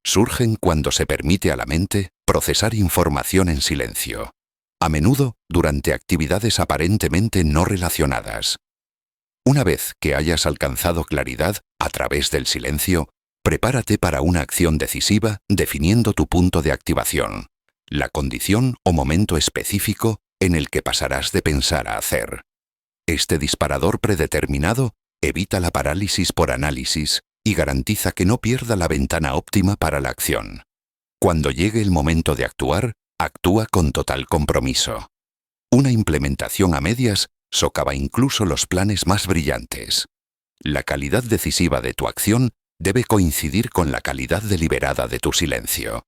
S1: Surgen cuando se permite a la mente procesar información en silencio, a menudo durante actividades aparentemente no relacionadas. Una vez que hayas alcanzado claridad a través del silencio, prepárate para una acción decisiva definiendo tu punto de activación, la condición o momento específico en el que pasarás de pensar a hacer. Este disparador predeterminado evita la parálisis por análisis y garantiza que no pierda la ventana óptima para la acción. Cuando llegue el momento de actuar, actúa con total compromiso. Una implementación a medias socava incluso los planes más brillantes. La calidad decisiva de tu acción debe coincidir con la calidad deliberada de tu silencio.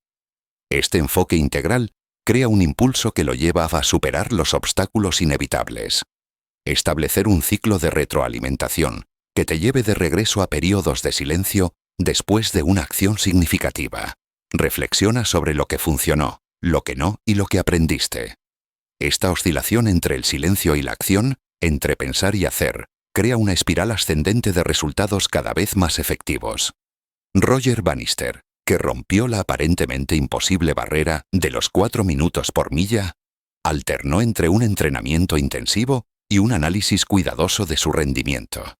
S1: Este enfoque integral crea un impulso que lo lleva a superar los obstáculos inevitables. Establecer un ciclo de retroalimentación que te lleve de regreso a periodos de silencio después de una acción significativa. Reflexiona sobre lo que funcionó, lo que no y lo que aprendiste. Esta oscilación entre el silencio y la acción, entre pensar y hacer, crea una espiral ascendente de resultados cada vez más efectivos. Roger Bannister, que rompió la aparentemente imposible barrera de los 4 minutos por milla, alternó entre un entrenamiento intensivo y un análisis cuidadoso de su rendimiento.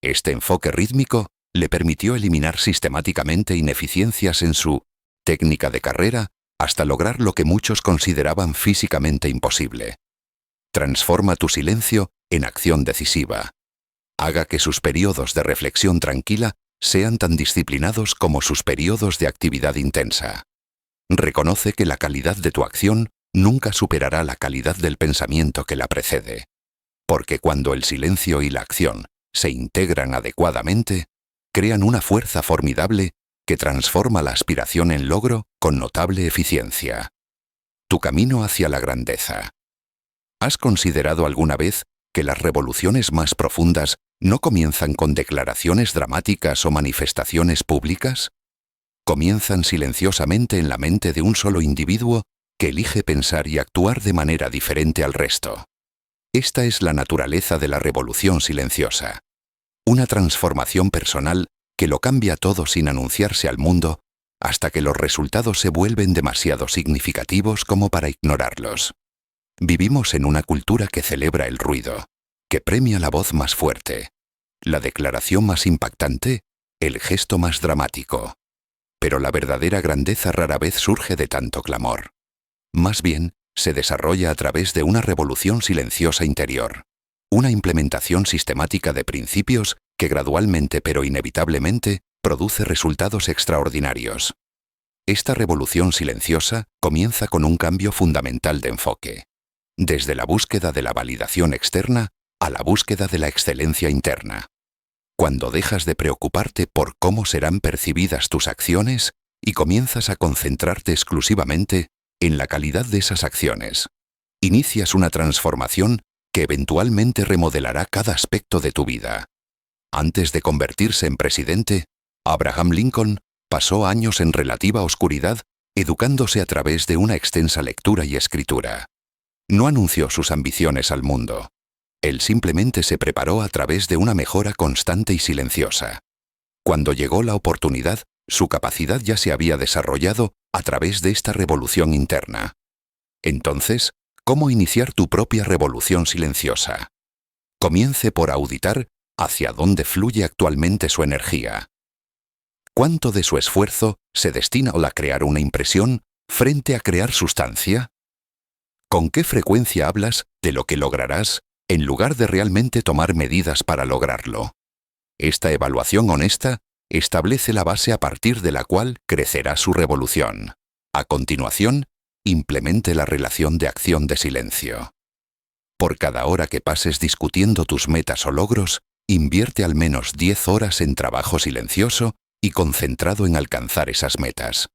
S1: Este enfoque rítmico le permitió eliminar sistemáticamente ineficiencias en su técnica de carrera hasta lograr lo que muchos consideraban físicamente imposible. Transforma tu silencio en acción decisiva. Haga que sus periodos de reflexión tranquila sean tan disciplinados como sus periodos de actividad intensa. Reconoce que la calidad de tu acción nunca superará la calidad del pensamiento que la precede. Porque cuando el silencio y la acción se integran adecuadamente, crean una fuerza formidable que transforma la aspiración en logro con notable eficiencia. Tu camino hacia la grandeza. ¿Has considerado alguna vez que las revoluciones más profundas ¿No comienzan con declaraciones dramáticas o manifestaciones públicas? Comienzan silenciosamente en la mente de un solo individuo que elige pensar y actuar de manera diferente al resto. Esta es la naturaleza de la revolución silenciosa. Una transformación personal que lo cambia todo sin anunciarse al mundo, hasta que los resultados se vuelven demasiado significativos como para ignorarlos. Vivimos en una cultura que celebra el ruido, que premia la voz más fuerte, la declaración más impactante, el gesto más dramático. Pero la verdadera grandeza rara vez surge de tanto clamor. Más bien, se desarrolla a través de una revolución silenciosa interior, una implementación sistemática de principios que gradualmente pero inevitablemente produce resultados extraordinarios. Esta revolución silenciosa comienza con un cambio fundamental de enfoque, desde la búsqueda de la validación externa a la búsqueda de la excelencia interna. Cuando dejas de preocuparte por cómo serán percibidas tus acciones y comienzas a concentrarte exclusivamente en la calidad de esas acciones, inicias una transformación que eventualmente remodelará cada aspecto de tu vida. Antes de convertirse en presidente, Abraham Lincoln pasó años en relativa oscuridad educándose a través de una extensa lectura y escritura. No anunció sus ambiciones al mundo. Él simplemente se preparó a través de una mejora constante y silenciosa. Cuando llegó la oportunidad, su capacidad ya se había desarrollado a través de esta revolución interna. Entonces, ¿cómo iniciar tu propia revolución silenciosa? Comience por auditar hacia dónde fluye actualmente su energía. ¿Cuánto de su esfuerzo se destina a crear una impresión frente a crear sustancia? ¿Con qué frecuencia hablas de lo que lograrás en lugar de realmente tomar medidas para lograrlo? Esta evaluación honesta establece la base a partir de la cual crecerá su revolución. A continuación, implemente la relación de acción de silencio. Por cada hora que pases discutiendo tus metas o logros, invierte al menos 10 horas en trabajo silencioso y concentrado en alcanzar esas metas.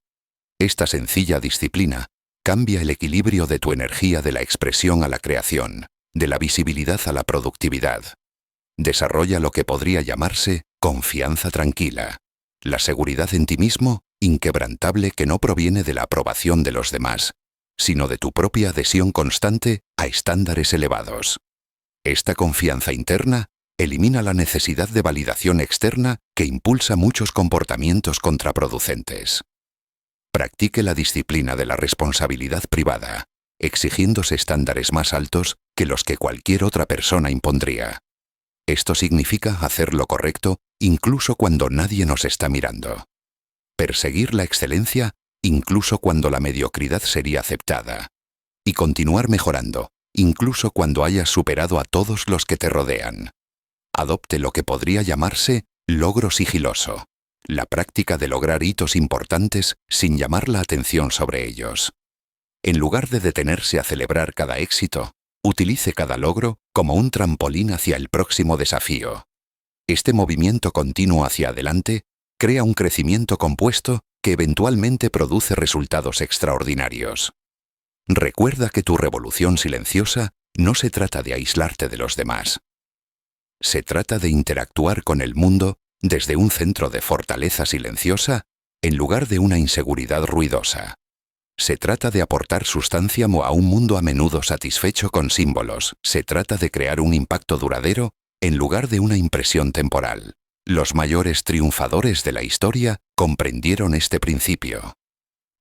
S1: Esta sencilla disciplina cambia el equilibrio de tu energía de la expresión a la creación, de la visibilidad a la productividad. Desarrolla lo que podría llamarse confianza tranquila, la seguridad en ti mismo inquebrantable que no proviene de la aprobación de los demás, sino de tu propia adhesión constante a estándares elevados. Esta confianza interna elimina la necesidad de validación externa que impulsa muchos comportamientos contraproducentes. Practique la disciplina de la responsabilidad privada, exigiéndose estándares más altos que los que cualquier otra persona impondría. Esto significa hacer lo correcto incluso cuando nadie nos está mirando. Perseguir la excelencia incluso cuando la mediocridad sería aceptada. Y continuar mejorando, incluso cuando hayas superado a todos los que te rodean. Adopte lo que podría llamarse logro sigiloso, la práctica de lograr hitos importantes sin llamar la atención sobre ellos. En lugar de detenerse a celebrar cada éxito, utilice cada logro como un trampolín hacia el próximo desafío. Este movimiento continuo hacia adelante crea un crecimiento compuesto que eventualmente produce resultados extraordinarios. Recuerda que tu revolución silenciosa no se trata de aislarte de los demás. Se trata de interactuar con el mundo desde un centro de fortaleza silenciosa en lugar de una inseguridad ruidosa. Se trata de aportar sustancia a un mundo a menudo satisfecho con símbolos. Se trata de crear un impacto duradero en lugar de una impresión temporal. Los mayores triunfadores de la historia comprendieron este principio.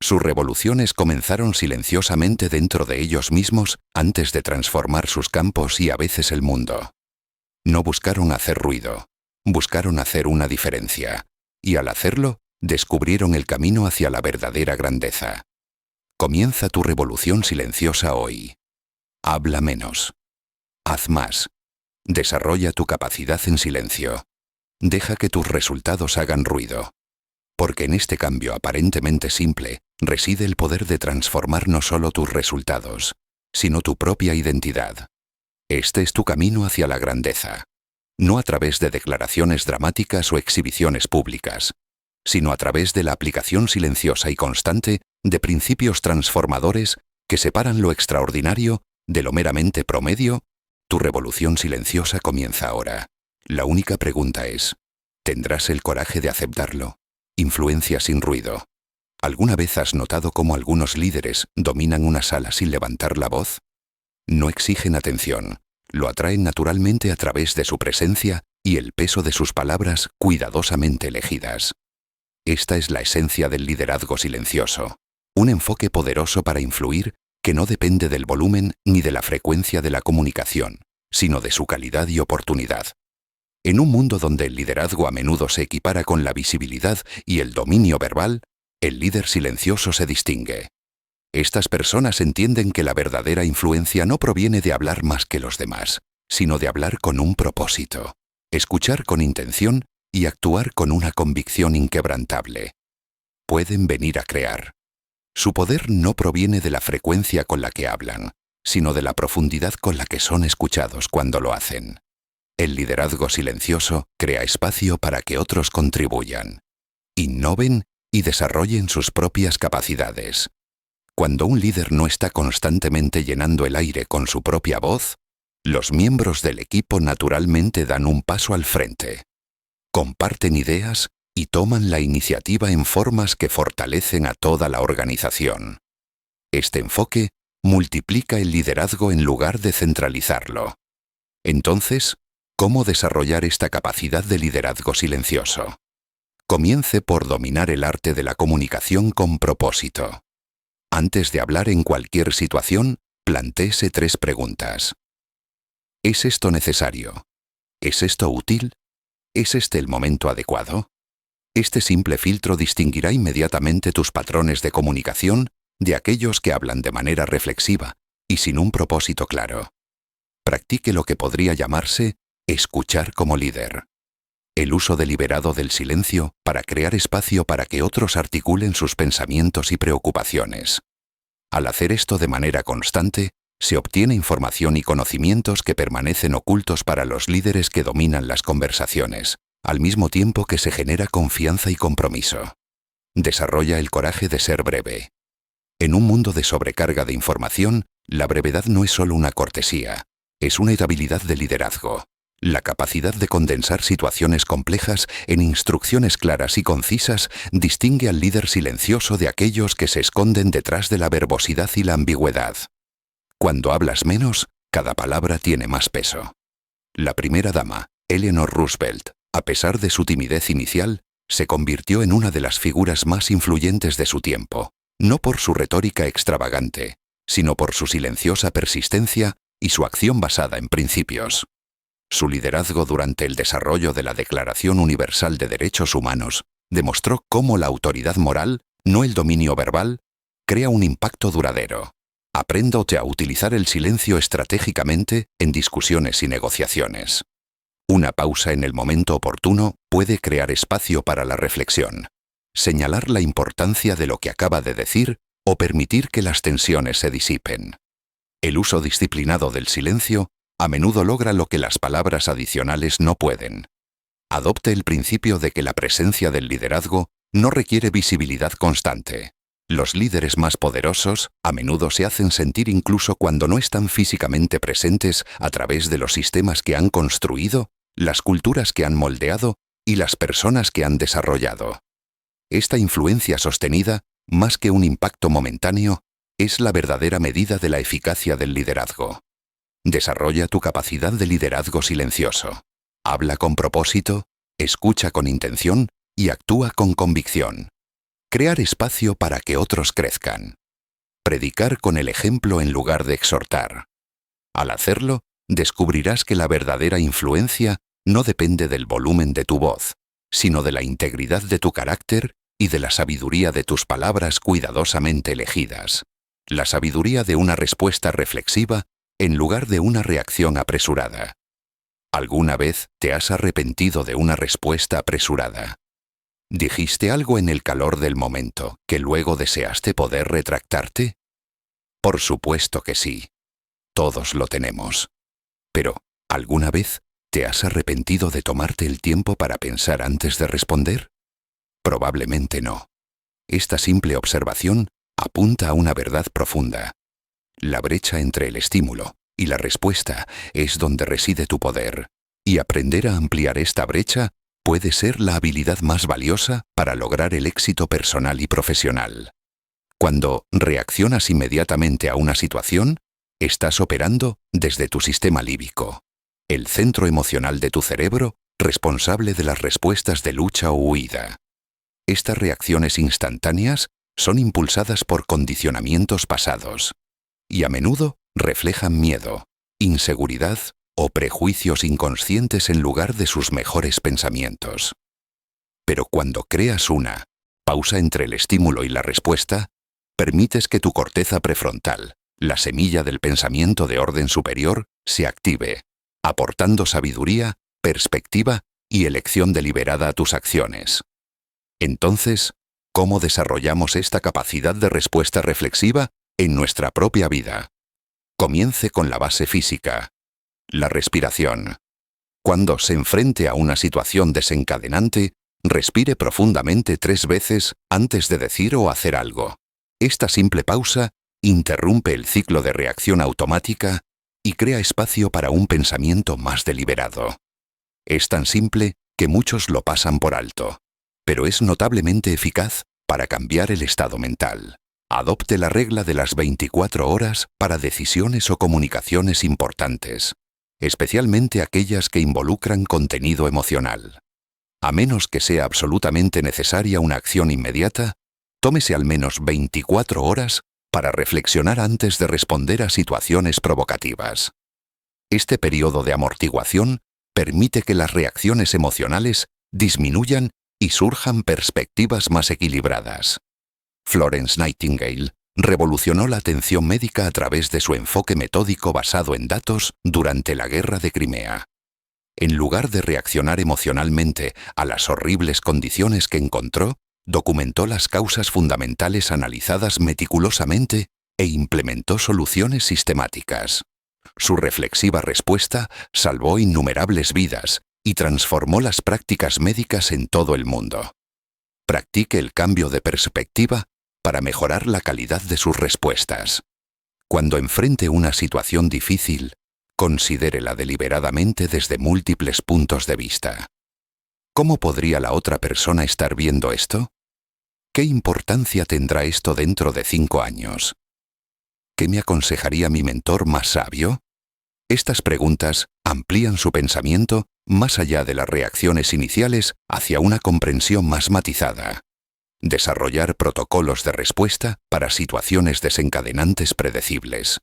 S1: Sus revoluciones comenzaron silenciosamente dentro de ellos mismos antes de transformar sus campos y a veces el mundo. No buscaron hacer ruido, buscaron hacer una diferencia, y al hacerlo, descubrieron el camino hacia la verdadera grandeza. Comienza tu revolución silenciosa hoy. Habla menos. Haz más. Desarrolla tu capacidad en silencio. Deja que tus resultados hagan ruido. Porque en este cambio aparentemente simple reside el poder de transformar no solo tus resultados, sino tu propia identidad. Este es tu camino hacia la grandeza, no a través de declaraciones dramáticas o exhibiciones públicas, sino a través de la aplicación silenciosa y constante de principios transformadores que separan lo extraordinario de lo meramente promedio. Tu revolución silenciosa comienza ahora. La única pregunta es, ¿tendrás el coraje de aceptarlo? Influencia sin ruido. ¿Alguna vez has notado cómo algunos líderes dominan una sala sin levantar la voz? No exigen atención, lo atraen naturalmente a través de su presencia y el peso de sus palabras cuidadosamente elegidas. Esta es la esencia del liderazgo silencioso, un enfoque poderoso para influir que no depende del volumen ni de la frecuencia de la comunicación, sino de su calidad y oportunidad. En un mundo donde el liderazgo a menudo se equipara con la visibilidad y el dominio verbal, el líder silencioso se distingue. Estas personas entienden que la verdadera influencia no proviene de hablar más que los demás, sino de hablar con un propósito, escuchar con intención y actuar con una convicción inquebrantable. Pueden venir a crear. Su poder no proviene de la frecuencia con la que hablan, sino de la profundidad con la que son escuchados cuando lo hacen. El liderazgo silencioso crea espacio para que otros contribuyan, innoven y desarrollen sus propias capacidades. Cuando un líder no está constantemente llenando el aire con su propia voz, los miembros del equipo naturalmente dan un paso al frente. Comparten ideas y toman la iniciativa en formas que fortalecen a toda la organización. Este enfoque multiplica el liderazgo en lugar de centralizarlo. Entonces, ¿cómo desarrollar esta capacidad de liderazgo silencioso? Comience por dominar el arte de la comunicación con propósito. Antes de hablar en cualquier situación, plantéese 3 preguntas. ¿Es esto necesario? ¿Es esto útil? ¿Es este el momento adecuado? Este simple filtro distinguirá inmediatamente tus patrones de comunicación de aquellos que hablan de manera reflexiva y sin un propósito claro. Practique lo que podría llamarse escuchar como líder. El uso deliberado del silencio para crear espacio para que otros articulen sus pensamientos y preocupaciones. Al hacer esto de manera constante, se obtiene información y conocimientos que permanecen ocultos para los líderes que dominan las conversaciones, al mismo tiempo que se genera confianza y compromiso. Desarrolla el coraje de ser breve. En un mundo de sobrecarga de información, la brevedad no es solo una cortesía, es una habilidad de liderazgo. La capacidad de condensar situaciones complejas en instrucciones claras y concisas distingue al líder silencioso de aquellos que se esconden detrás de la verbosidad y la ambigüedad. Cuando hablas menos, cada palabra tiene más peso. La primera dama, Eleanor Roosevelt, a pesar de su timidez inicial, se convirtió en una de las figuras más influyentes de su tiempo, no por su retórica extravagante, sino por su silenciosa persistencia y su acción basada en principios. Su liderazgo durante el desarrollo de la Declaración Universal de Derechos Humanos demostró cómo la autoridad moral, no el dominio verbal, crea un impacto duradero. Apréndote a utilizar el silencio estratégicamente en discusiones y negociaciones. Una pausa en el momento oportuno puede crear espacio para la reflexión, señalar la importancia de lo que acaba de decir o permitir que las tensiones se disipen. El uso disciplinado del silencio a menudo logra lo que las palabras adicionales no pueden. Adopte el principio de que la presencia del liderazgo no requiere visibilidad constante. Los líderes más poderosos a menudo se hacen sentir incluso cuando no están físicamente presentes a través de los sistemas que han construido, las culturas que han moldeado y las personas que han desarrollado. Esta influencia sostenida, más que un impacto momentáneo, es la verdadera medida de la eficacia del liderazgo. Desarrolla tu capacidad de liderazgo silencioso. Habla con propósito, escucha con intención y actúa con convicción. Crear espacio para que otros crezcan. Predicar con el ejemplo en lugar de exhortar. Al hacerlo, descubrirás que la verdadera influencia no depende del volumen de tu voz, sino de la integridad de tu carácter y de la sabiduría de tus palabras cuidadosamente elegidas. La sabiduría de una respuesta reflexiva en lugar de una reacción apresurada. ¿Alguna vez te has arrepentido de una respuesta apresurada? ¿Dijiste algo en el calor del momento que luego deseaste poder retractarte? Por supuesto que sí. Todos lo tenemos. Pero, ¿alguna vez te has arrepentido de tomarte el tiempo para pensar antes de responder? Probablemente no. Esta simple observación apunta a una verdad profunda. La brecha entre el estímulo y la respuesta es donde reside tu poder, Y aprender a ampliar esta brecha puede ser la habilidad más valiosa para lograr el éxito personal y profesional. Cuando reaccionas inmediatamente a una situación, estás operando desde tu sistema límbico, el centro emocional de tu cerebro responsable de las respuestas de lucha o huida. Estas reacciones instantáneas son impulsadas por condicionamientos pasados y a menudo reflejan miedo, inseguridad o prejuicios inconscientes en lugar de sus mejores pensamientos. Pero cuando creas una pausa entre el estímulo y la respuesta, permites que tu corteza prefrontal, la semilla del pensamiento de orden superior, se active, aportando sabiduría, perspectiva y elección deliberada a tus acciones. Entonces, ¿cómo desarrollamos esta capacidad de respuesta reflexiva en nuestra propia vida? Comience con la base física. La respiración. Cuando se enfrente a una situación desencadenante, respire profundamente 3 veces antes de decir o hacer algo. Esta simple pausa interrumpe el ciclo de reacción automática y crea espacio para un pensamiento más deliberado. Es tan simple que muchos lo pasan por alto, pero es notablemente eficaz para cambiar el estado mental. Adopte la regla de las 24 horas para decisiones o comunicaciones importantes, especialmente aquellas que involucran contenido emocional. A menos que sea absolutamente necesaria una acción inmediata, tómese al menos 24 horas para reflexionar antes de responder a situaciones provocativas. Este periodo de amortiguación permite que las reacciones emocionales disminuyan y surjan perspectivas más equilibradas. Florence Nightingale revolucionó la atención médica a través de su enfoque metódico basado en datos durante la Guerra de Crimea. En lugar de reaccionar emocionalmente a las horribles condiciones que encontró, documentó las causas fundamentales analizadas meticulosamente e implementó soluciones sistemáticas. Su reflexiva respuesta salvó innumerables vidas y transformó las prácticas médicas en todo el mundo. Practique el cambio de perspectiva para mejorar la calidad de sus respuestas. Cuando enfrente una situación difícil, considérela deliberadamente desde múltiples puntos de vista. ¿Cómo podría la otra persona estar viendo esto? ¿Qué importancia tendrá esto dentro de 5 años? ¿Qué me aconsejaría mi mentor más sabio? Estas preguntas amplían su pensamiento más allá de las reacciones iniciales hacia una comprensión más matizada. Desarrollar protocolos de respuesta para situaciones desencadenantes predecibles.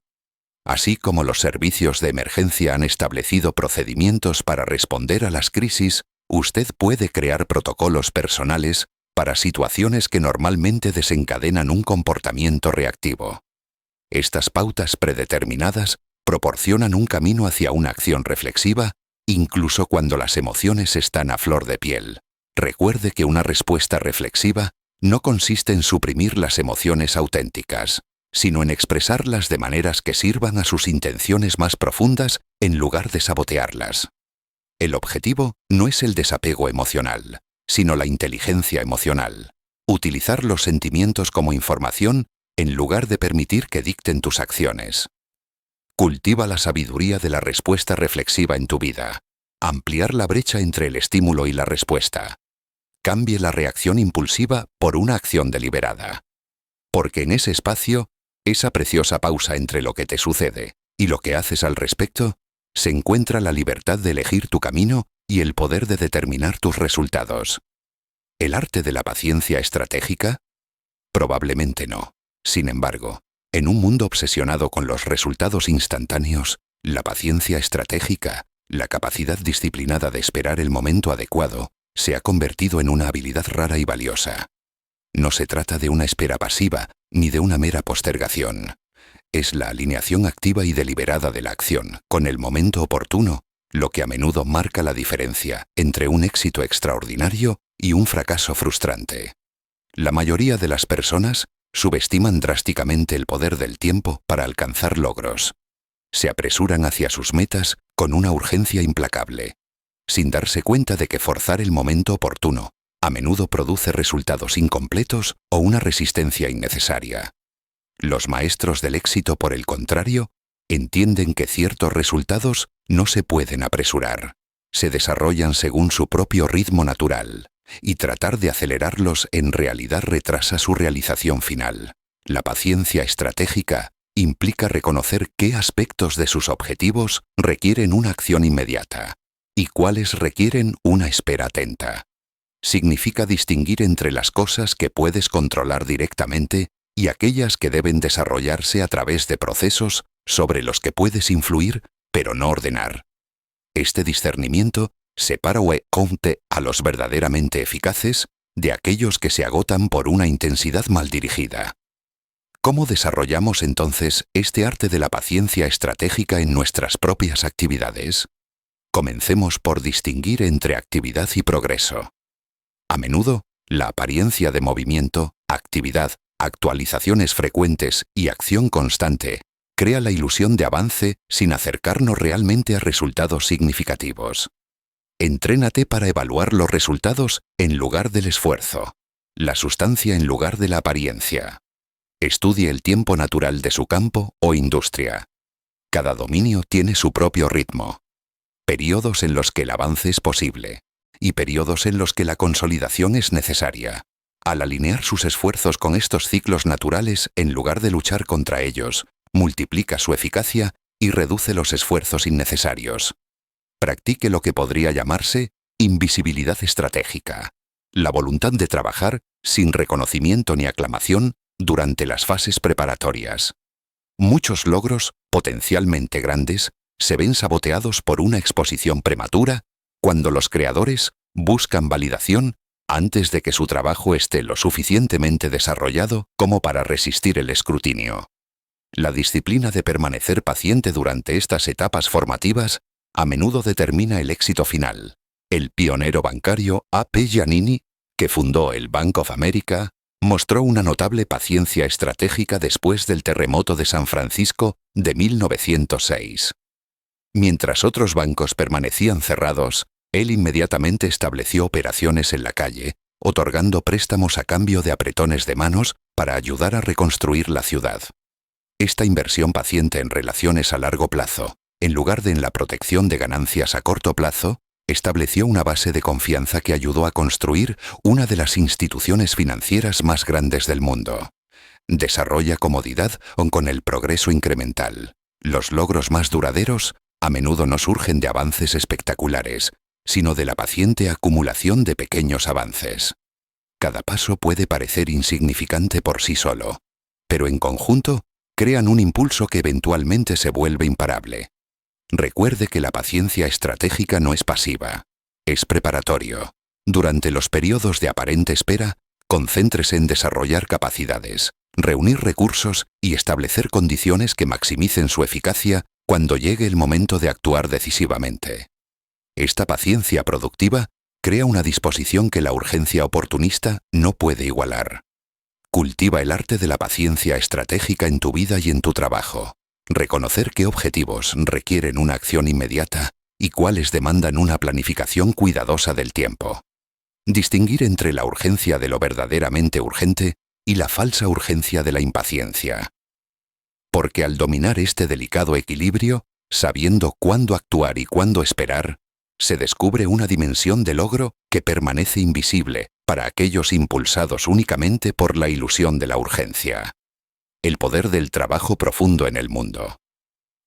S1: Así como los servicios de emergencia han establecido procedimientos para responder a las crisis, usted puede crear protocolos personales para situaciones que normalmente desencadenan un comportamiento reactivo. Estas pautas predeterminadas proporcionan un camino hacia una acción reflexiva, incluso cuando las emociones están a flor de piel. Recuerde que una respuesta reflexiva no consiste en suprimir las emociones auténticas, sino en expresarlas de maneras que sirvan a sus intenciones más profundas en lugar de sabotearlas. El objetivo no es el desapego emocional, sino la inteligencia emocional. Utilizar los sentimientos como información en lugar de permitir que dicten tus acciones. Cultiva la sabiduría de la respuesta reflexiva en tu vida. Ampliar la brecha entre el estímulo y la respuesta. Cambie la reacción impulsiva por una acción deliberada. Porque en ese espacio, esa preciosa pausa entre lo que te sucede y lo que haces al respecto, se encuentra la libertad de elegir tu camino y el poder de determinar tus resultados. ¿El arte de la paciencia estratégica? Probablemente no. Sin embargo, en un mundo obsesionado con los resultados instantáneos, la paciencia estratégica, la capacidad disciplinada de esperar el momento adecuado, se ha convertido en una habilidad rara y valiosa. No se trata de una espera pasiva ni de una mera postergación. Es la alineación activa y deliberada de la acción con el momento oportuno, lo que a menudo marca la diferencia entre un éxito extraordinario y un fracaso frustrante. La mayoría de las personas subestiman drásticamente el poder del tiempo para alcanzar logros. Se apresuran hacia sus metas con una urgencia implacable, sin darse cuenta de que forzar el momento oportuno a menudo produce resultados incompletos o una resistencia innecesaria. Los maestros del éxito, por el contrario, entienden que ciertos resultados no se pueden apresurar. se desarrollan según su propio ritmo natural, y tratar de acelerarlos en realidad retrasa su realización final. La paciencia estratégica implica reconocer qué aspectos de sus objetivos requieren una acción inmediata y cuáles requieren una espera atenta. Significa distinguir entre las cosas que puedes controlar directamente y aquellas que deben desarrollarse a través de procesos sobre los que puedes influir, pero no ordenar. Este discernimiento separa o compte a los verdaderamente eficaces de aquellos que se agotan por una intensidad mal dirigida. ¿Cómo desarrollamos entonces este arte de la paciencia estratégica en nuestras propias actividades? Comencemos por distinguir entre actividad y progreso. A menudo, la apariencia de movimiento, actividad, actualizaciones frecuentes y acción constante crea la ilusión de avance sin acercarnos realmente a resultados significativos. Entrénate para evaluar los resultados en lugar del esfuerzo, la sustancia en lugar de la apariencia. Estudie el tiempo natural de su campo o industria. Cada dominio tiene su propio ritmo. Periodos en los que el avance es posible y periodos en los que la consolidación es necesaria. Al alinear sus esfuerzos con estos ciclos naturales en lugar de luchar contra ellos, multiplica su eficacia y reduce los esfuerzos innecesarios. Practique lo que podría llamarse invisibilidad estratégica, la voluntad de trabajar sin reconocimiento ni aclamación durante las fases preparatorias. Muchos logros, potencialmente grandes, se ven saboteados por una exposición prematura cuando los creadores buscan validación antes de que su trabajo esté lo suficientemente desarrollado como para resistir el escrutinio. La disciplina de permanecer paciente durante estas etapas formativas a menudo determina el éxito final. El pionero bancario A.P. Giannini, que fundó el Bank of America, mostró una notable paciencia estratégica después del terremoto de San Francisco de 1906. Mientras otros bancos permanecían cerrados, él inmediatamente estableció operaciones en la calle, otorgando préstamos a cambio de apretones de manos para ayudar a reconstruir la ciudad. Esta inversión paciente en relaciones a largo plazo, en lugar de en la protección de ganancias a corto plazo, estableció una base de confianza que ayudó a construir una de las instituciones financieras más grandes del mundo. Desarrolla comodidad con el progreso incremental. Los logros más duraderos a menudo no surgen de avances espectaculares, sino de la paciente acumulación de pequeños avances. Cada paso puede parecer insignificante por sí solo, pero en conjunto crean un impulso que eventualmente se vuelve imparable. Recuerde que la paciencia estratégica no es pasiva, es preparatorio. Durante los periodos de aparente espera, concéntrese en desarrollar capacidades, reunir recursos y establecer condiciones que maximicen su eficacia cuando llegue el momento de actuar decisivamente. Esta paciencia productiva crea una disposición que la urgencia oportunista no puede igualar. Cultiva el arte de la paciencia estratégica en tu vida y en tu trabajo. Reconocer qué objetivos requieren una acción inmediata y cuáles demandan una planificación cuidadosa del tiempo. Distinguir entre la urgencia de lo verdaderamente urgente y la falsa urgencia de la impaciencia. Porque al dominar este delicado equilibrio, sabiendo cuándo actuar y cuándo esperar, se descubre una dimensión de logro que permanece invisible para aquellos impulsados únicamente por la ilusión de la urgencia. El poder del trabajo profundo en el mundo.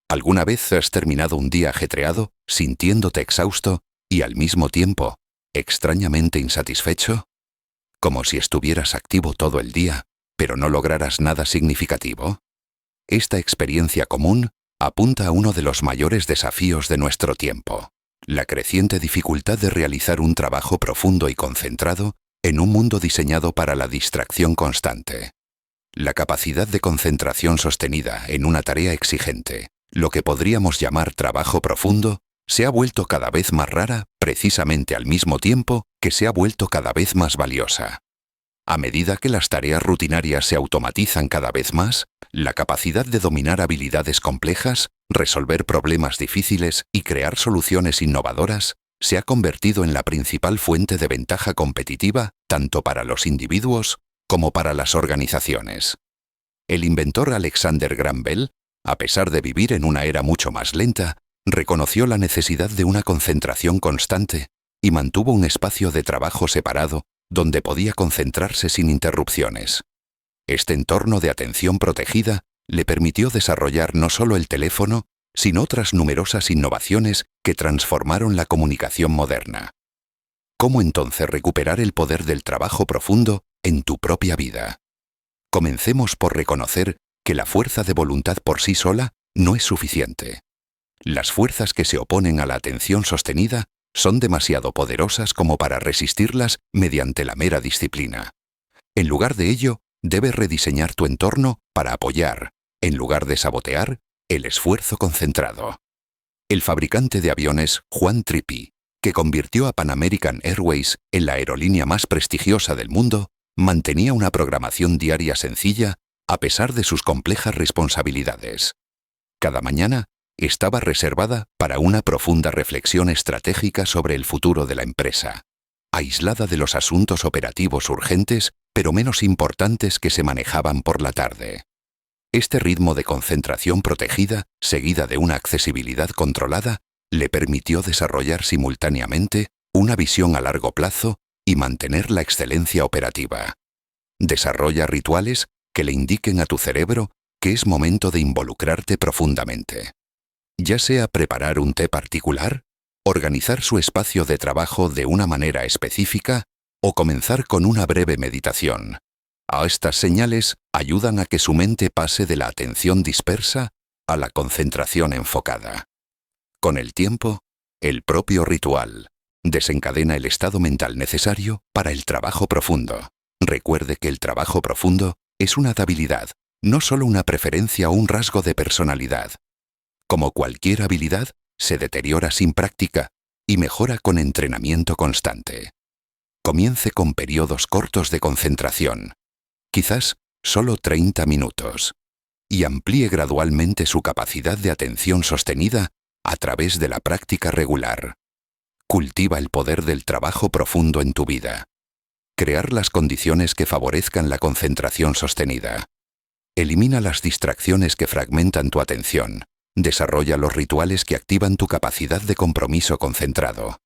S1: ¿Alguna vez has terminado un día ajetreado, sintiéndote exhausto y al mismo tiempo extrañamente insatisfecho? Como si estuvieras activo todo el día, pero no lograras nada significativo. Esta experiencia común apunta a uno de los mayores desafíos de nuestro tiempo: la creciente dificultad de realizar un trabajo profundo y concentrado en un mundo diseñado para la distracción constante. La capacidad de concentración sostenida en una tarea exigente, lo que podríamos llamar trabajo profundo, se ha vuelto cada vez más rara precisamente al mismo tiempo que se ha vuelto cada vez más valiosa. A medida que las tareas rutinarias se automatizan cada vez más, la capacidad de dominar habilidades complejas, resolver problemas difíciles y crear soluciones innovadoras se ha convertido en la principal fuente de ventaja competitiva tanto para los individuos como para las organizaciones. El inventor Alexander Graham Bell, a pesar de vivir en una era mucho más lenta, reconoció la necesidad de una concentración constante y mantuvo un espacio de trabajo separado donde podía concentrarse sin interrupciones. Este entorno de atención protegida le permitió desarrollar no solo el teléfono, sino otras numerosas innovaciones que transformaron la comunicación moderna. ¿Cómo entonces recuperar el poder del trabajo profundo en tu propia vida? Comencemos por reconocer que la fuerza de voluntad por sí sola no es suficiente. Las fuerzas que se oponen a la atención sostenida son demasiado poderosas como para resistirlas mediante la mera disciplina. En lugar de ello, debes rediseñar tu entorno para apoyar, en lugar de sabotear, el esfuerzo concentrado. El fabricante de aviones Juan Trippi, que convirtió a Pan American Airways en la aerolínea más prestigiosa del mundo, mantenía una programación diaria sencilla a pesar de sus complejas responsabilidades. Cada mañana estaba reservada para una profunda reflexión estratégica sobre el futuro de la empresa, aislada de los asuntos operativos urgentes, pero menos importantes que se manejaban por la tarde. Este ritmo de concentración protegida, seguida de una accesibilidad controlada, le permitió desarrollar simultáneamente una visión a largo plazo y mantener la excelencia operativa. Desarrolla rituales que le indiquen a tu cerebro que es momento de involucrarte profundamente. Ya sea preparar un té particular, organizar su espacio de trabajo de una manera específica o comenzar con una breve meditación. Estas señales ayudan a que su mente pase de la atención dispersa a la concentración enfocada. Con el tiempo, el propio ritual desencadena el estado mental necesario para el trabajo profundo. Recuerde que el trabajo profundo es una habilidad, no solo una preferencia o un rasgo de personalidad. Como cualquier habilidad, se deteriora sin práctica y mejora con entrenamiento constante. Comience con periodos cortos de concentración, quizás solo 30 minutos, y amplíe gradualmente su capacidad de atención sostenida a través de la práctica regular. Cultiva el poder del trabajo profundo en tu vida. Crear las condiciones que favorezcan la concentración sostenida. Elimina las distracciones que fragmentan tu atención. Desarrolla los rituales que activan tu capacidad de compromiso concentrado.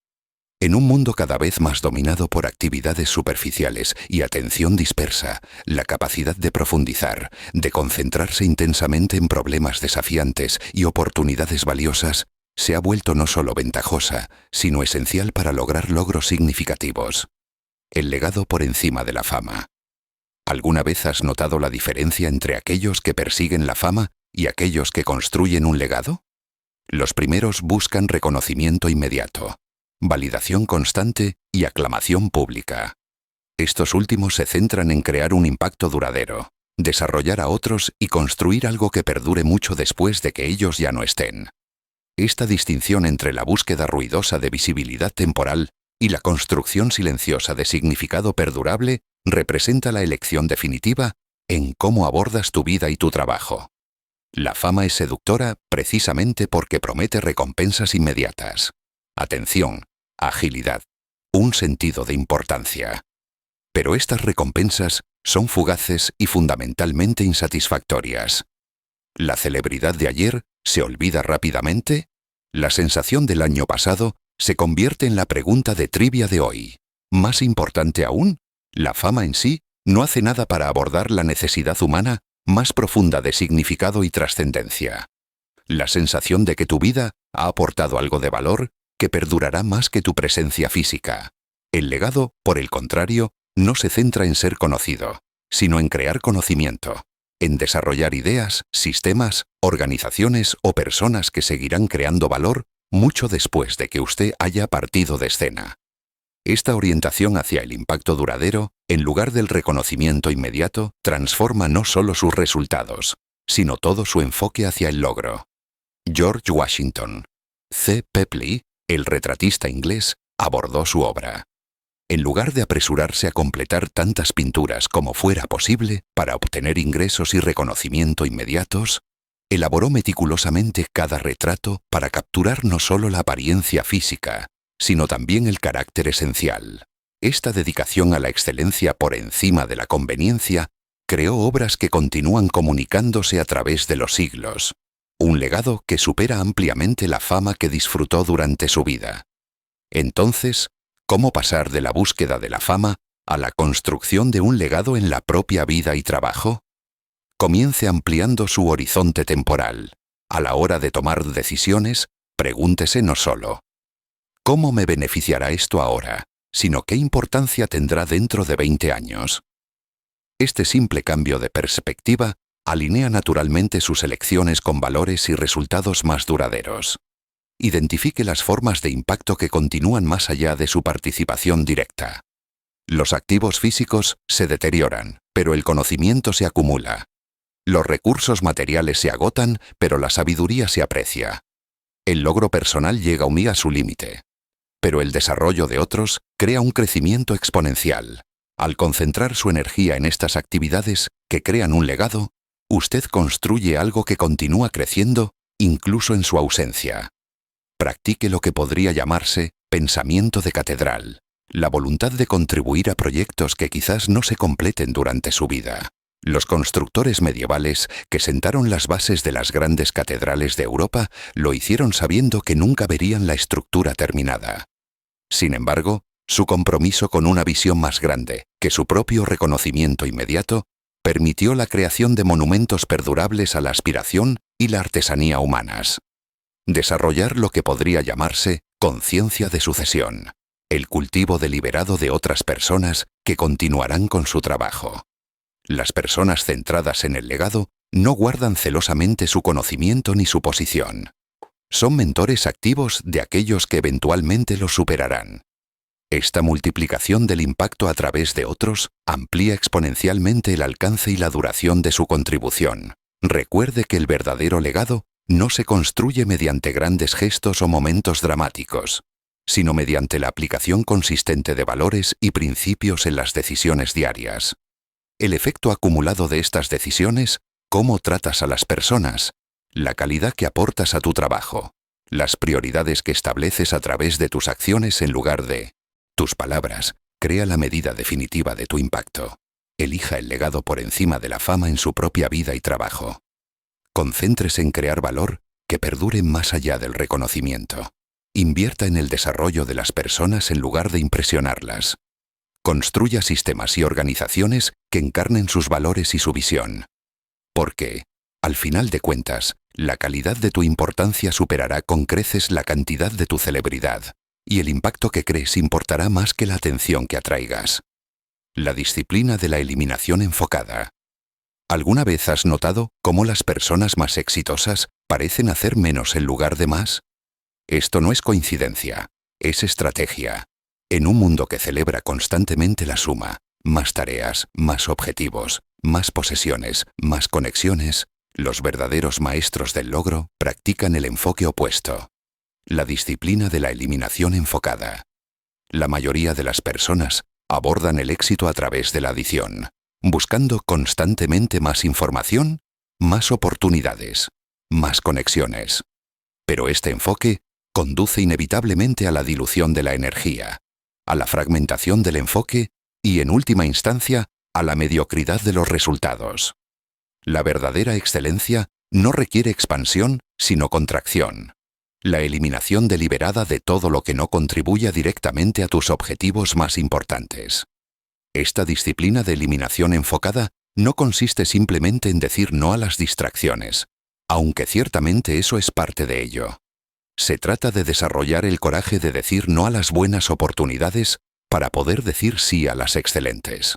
S1: En un mundo cada vez más dominado por actividades superficiales y atención dispersa, la capacidad de profundizar, de concentrarse intensamente en problemas desafiantes y oportunidades valiosas, se ha vuelto no solo ventajosa, sino esencial para lograr logros significativos. El legado por encima de la fama. ¿Alguna vez has notado la diferencia entre aquellos que persiguen la fama y aquellos que construyen un legado? Los primeros buscan reconocimiento inmediato, validación constante y aclamación pública. Estos últimos se centran en crear un impacto duradero, desarrollar a otros y construir algo que perdure mucho después de que ellos ya no estén. Esta distinción entre la búsqueda ruidosa de visibilidad temporal y la construcción silenciosa de significado perdurable representa la elección definitiva en cómo abordas tu vida y tu trabajo. La fama es seductora precisamente porque promete recompensas inmediatas. Atención, agilidad, un sentido de importancia. Pero estas recompensas son fugaces y fundamentalmente insatisfactorias. ¿La celebridad de ayer se olvida rápidamente? La sensación del año pasado se convierte en la pregunta de trivia de hoy. Más importante aún, la fama en sí no hace nada para abordar la necesidad humana más profunda de significado y trascendencia. La sensación de que tu vida ha aportado algo de valor que perdurará más que tu presencia física. El legado, por el contrario, no se centra en ser conocido, sino en crear conocimiento, en desarrollar ideas, sistemas, organizaciones o personas que seguirán creando valor mucho después de que usted haya partido de escena. Esta orientación hacia el impacto duradero, en lugar del reconocimiento inmediato, transforma no solo sus resultados, sino todo su enfoque hacia el logro. George Washington. C. Pepley, el retratista inglés, abordó su obra. En lugar de apresurarse a completar tantas pinturas como fuera posible para obtener ingresos y reconocimiento inmediatos, elaboró meticulosamente cada retrato para capturar no solo la apariencia física, sino también el carácter esencial. Esta dedicación a la excelencia por encima de la conveniencia creó obras que continúan comunicándose a través de los siglos. un legado que supera ampliamente la fama que disfrutó durante su vida. Entonces, ¿cómo pasar de la búsqueda de la fama a la construcción de un legado en la propia vida y trabajo? Comience ampliando su horizonte temporal. A la hora de tomar decisiones, pregúntese no solo ¿cómo me beneficiará esto ahora?, sino ¿qué importancia tendrá dentro de 20 años? Este simple cambio de perspectiva alinea naturalmente sus elecciones con valores y resultados más duraderos. Identifique las formas de impacto que continúan más allá de su participación directa. Los activos físicos se deterioran, pero el conocimiento se acumula. Los recursos materiales se agotan, pero la sabiduría se aprecia. El logro personal llega a su límite, pero el desarrollo de otros crea un crecimiento exponencial. Al concentrar su energía en estas actividades que crean un legado, usted construye algo que continúa creciendo incluso en su ausencia. Practique lo que podría llamarse pensamiento de catedral, la voluntad de contribuir a proyectos que quizás no se completen durante su vida. Los constructores medievales que sentaron las bases de las grandes catedrales de Europa lo hicieron sabiendo que nunca verían la estructura terminada. Sin embargo, su compromiso con una visión más grande que su propio reconocimiento inmediato permitió la creación de monumentos perdurables a la aspiración y la artesanía humanas. Desarrollar lo que podría llamarse conciencia de sucesión, el cultivo deliberado de otras personas que continuarán con su trabajo. Las personas centradas en el legado no guardan celosamente su conocimiento ni su posición. Son mentores activos de aquellos que eventualmente los superarán. Esta multiplicación del impacto a través de otros amplía exponencialmente el alcance y la duración de su contribución. Recuerde que el verdadero legado no se construye mediante grandes gestos o momentos dramáticos, sino mediante la aplicación consistente de valores y principios en las decisiones diarias. El efecto acumulado de estas decisiones, cómo tratas a las personas, la calidad que aportas a tu trabajo, las prioridades que estableces a través de tus acciones en lugar de tus palabras, crea la medida definitiva de tu impacto. Elija el legado por encima de la fama en su propia vida y trabajo. Concéntrese en crear valor que perdure más allá del reconocimiento. Invierta en el desarrollo de las personas en lugar de impresionarlas. Construya sistemas y organizaciones que encarnen sus valores y su visión. Porque, al final de cuentas, la calidad de tu importancia superará con creces la cantidad de tu celebridad, y el impacto que crees importará más que la atención que atraigas. La disciplina de la eliminación enfocada. ¿Alguna vez has notado cómo las personas más exitosas parecen hacer menos en lugar de más? Esto no es coincidencia, es estrategia. En un mundo que celebra constantemente la suma, más tareas, más objetivos, más posesiones, más conexiones, los verdaderos maestros del logro practican el enfoque opuesto. La disciplina de la eliminación enfocada. La mayoría de las personas abordan el éxito a través de la adición, buscando constantemente más información, más oportunidades, más conexiones. Pero este enfoque conduce inevitablemente a la dilución de la energía, a la fragmentación del enfoque y, en última instancia, a la mediocridad de los resultados. La verdadera excelencia no requiere expansión, sino contracción. La eliminación deliberada de todo lo que no contribuya directamente a tus objetivos más importantes. Esta disciplina de eliminación enfocada no consiste simplemente en decir no a las distracciones, aunque ciertamente eso es parte de ello. Se trata de desarrollar el coraje de decir no a las buenas oportunidades para poder decir sí a las excelentes.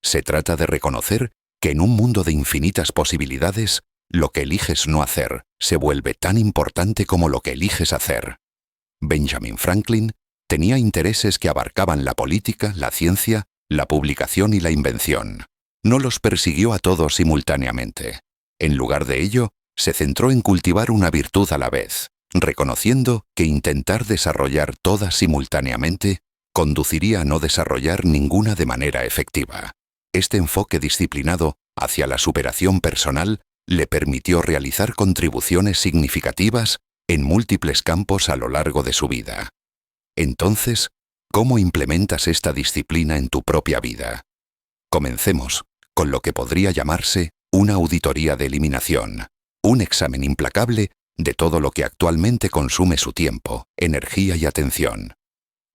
S1: Se trata de reconocer que en un mundo de infinitas posibilidades, lo que eliges no hacer se vuelve tan importante como lo que eliges hacer. Benjamin Franklin tenía intereses que abarcaban la política, la ciencia, la publicación y la invención. No los persiguió a todos simultáneamente. En lugar de ello, se centró en cultivar una virtud a la vez, reconociendo que intentar desarrollar todas simultáneamente conduciría a no desarrollar ninguna de manera efectiva. Este enfoque disciplinado hacia la superación personal le permitió realizar contribuciones significativas en múltiples campos a lo largo de su vida. Entonces, ¿cómo implementas esta disciplina en tu propia vida? Comencemos con lo que podría llamarse una auditoría de eliminación. Un examen implacable de todo lo que actualmente consume su tiempo, energía y atención.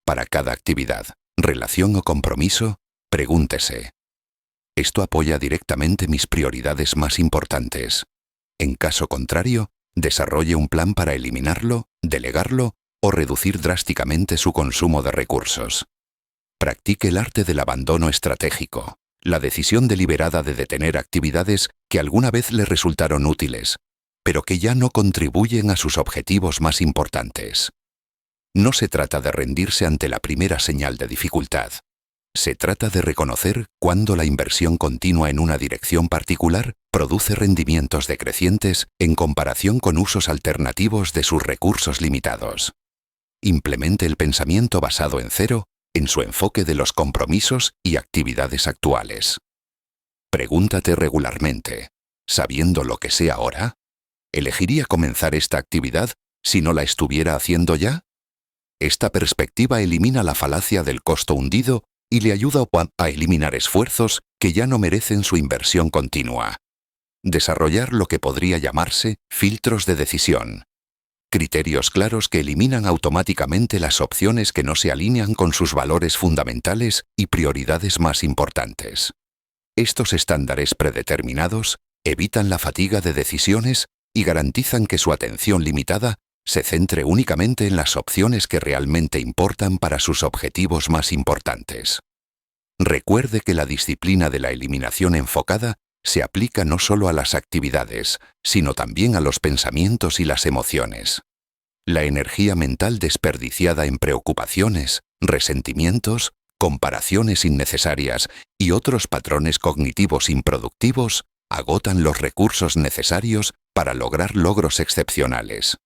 S1: Para cada actividad, relación o compromiso, pregúntese: ¿esto apoya directamente mis prioridades más importantes? En caso contrario, desarrolle un plan para eliminarlo, delegarlo o reducir drásticamente su consumo de recursos. Practique el arte del abandono estratégico, la decisión deliberada de detener actividades que alguna vez le resultaron útiles, pero que ya no contribuyen a sus objetivos más importantes. No se trata de rendirse ante la primera señal de dificultad. Se trata de reconocer cuándo la inversión continua en una dirección particular produce rendimientos decrecientes en comparación con usos alternativos de sus recursos limitados. Implemente el pensamiento basado en cero en su enfoque de los compromisos y actividades actuales. Pregúntate regularmente: ¿sabiendo lo que sé ahora, elegiría comenzar esta actividad si no la estuviera haciendo ya? Esta perspectiva elimina la falacia del costo hundido y le ayuda a eliminar esfuerzos que ya no merecen su inversión continua. Desarrollar lo que podría llamarse filtros de decisión. Criterios claros que eliminan automáticamente las opciones que no se alinean con sus valores fundamentales y prioridades más importantes. Estos estándares predeterminados evitan la fatiga de decisiones y garantizan que su atención limitada se centre únicamente en las opciones que realmente importan para sus objetivos más importantes. Recuerde que la disciplina de la eliminación enfocada se aplica no solo a las actividades, sino también a los pensamientos y las emociones. La energía mental desperdiciada en preocupaciones, resentimientos, comparaciones innecesarias y otros patrones cognitivos improductivos agotan los recursos necesarios para lograr logros excepcionales.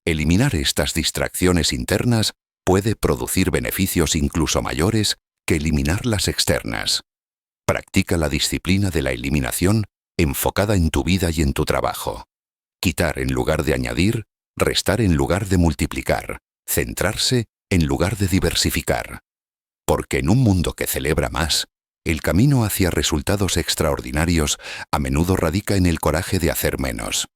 S1: Eliminar estas distracciones internas puede producir beneficios incluso mayores que eliminar las externas. Practica la disciplina de la eliminación enfocada en tu vida y en tu trabajo. Quitar en lugar de añadir, restar en lugar de multiplicar, centrarse en lugar de diversificar. Porque en un mundo que celebra más, el camino hacia resultados extraordinarios a menudo radica en el coraje de hacer menos.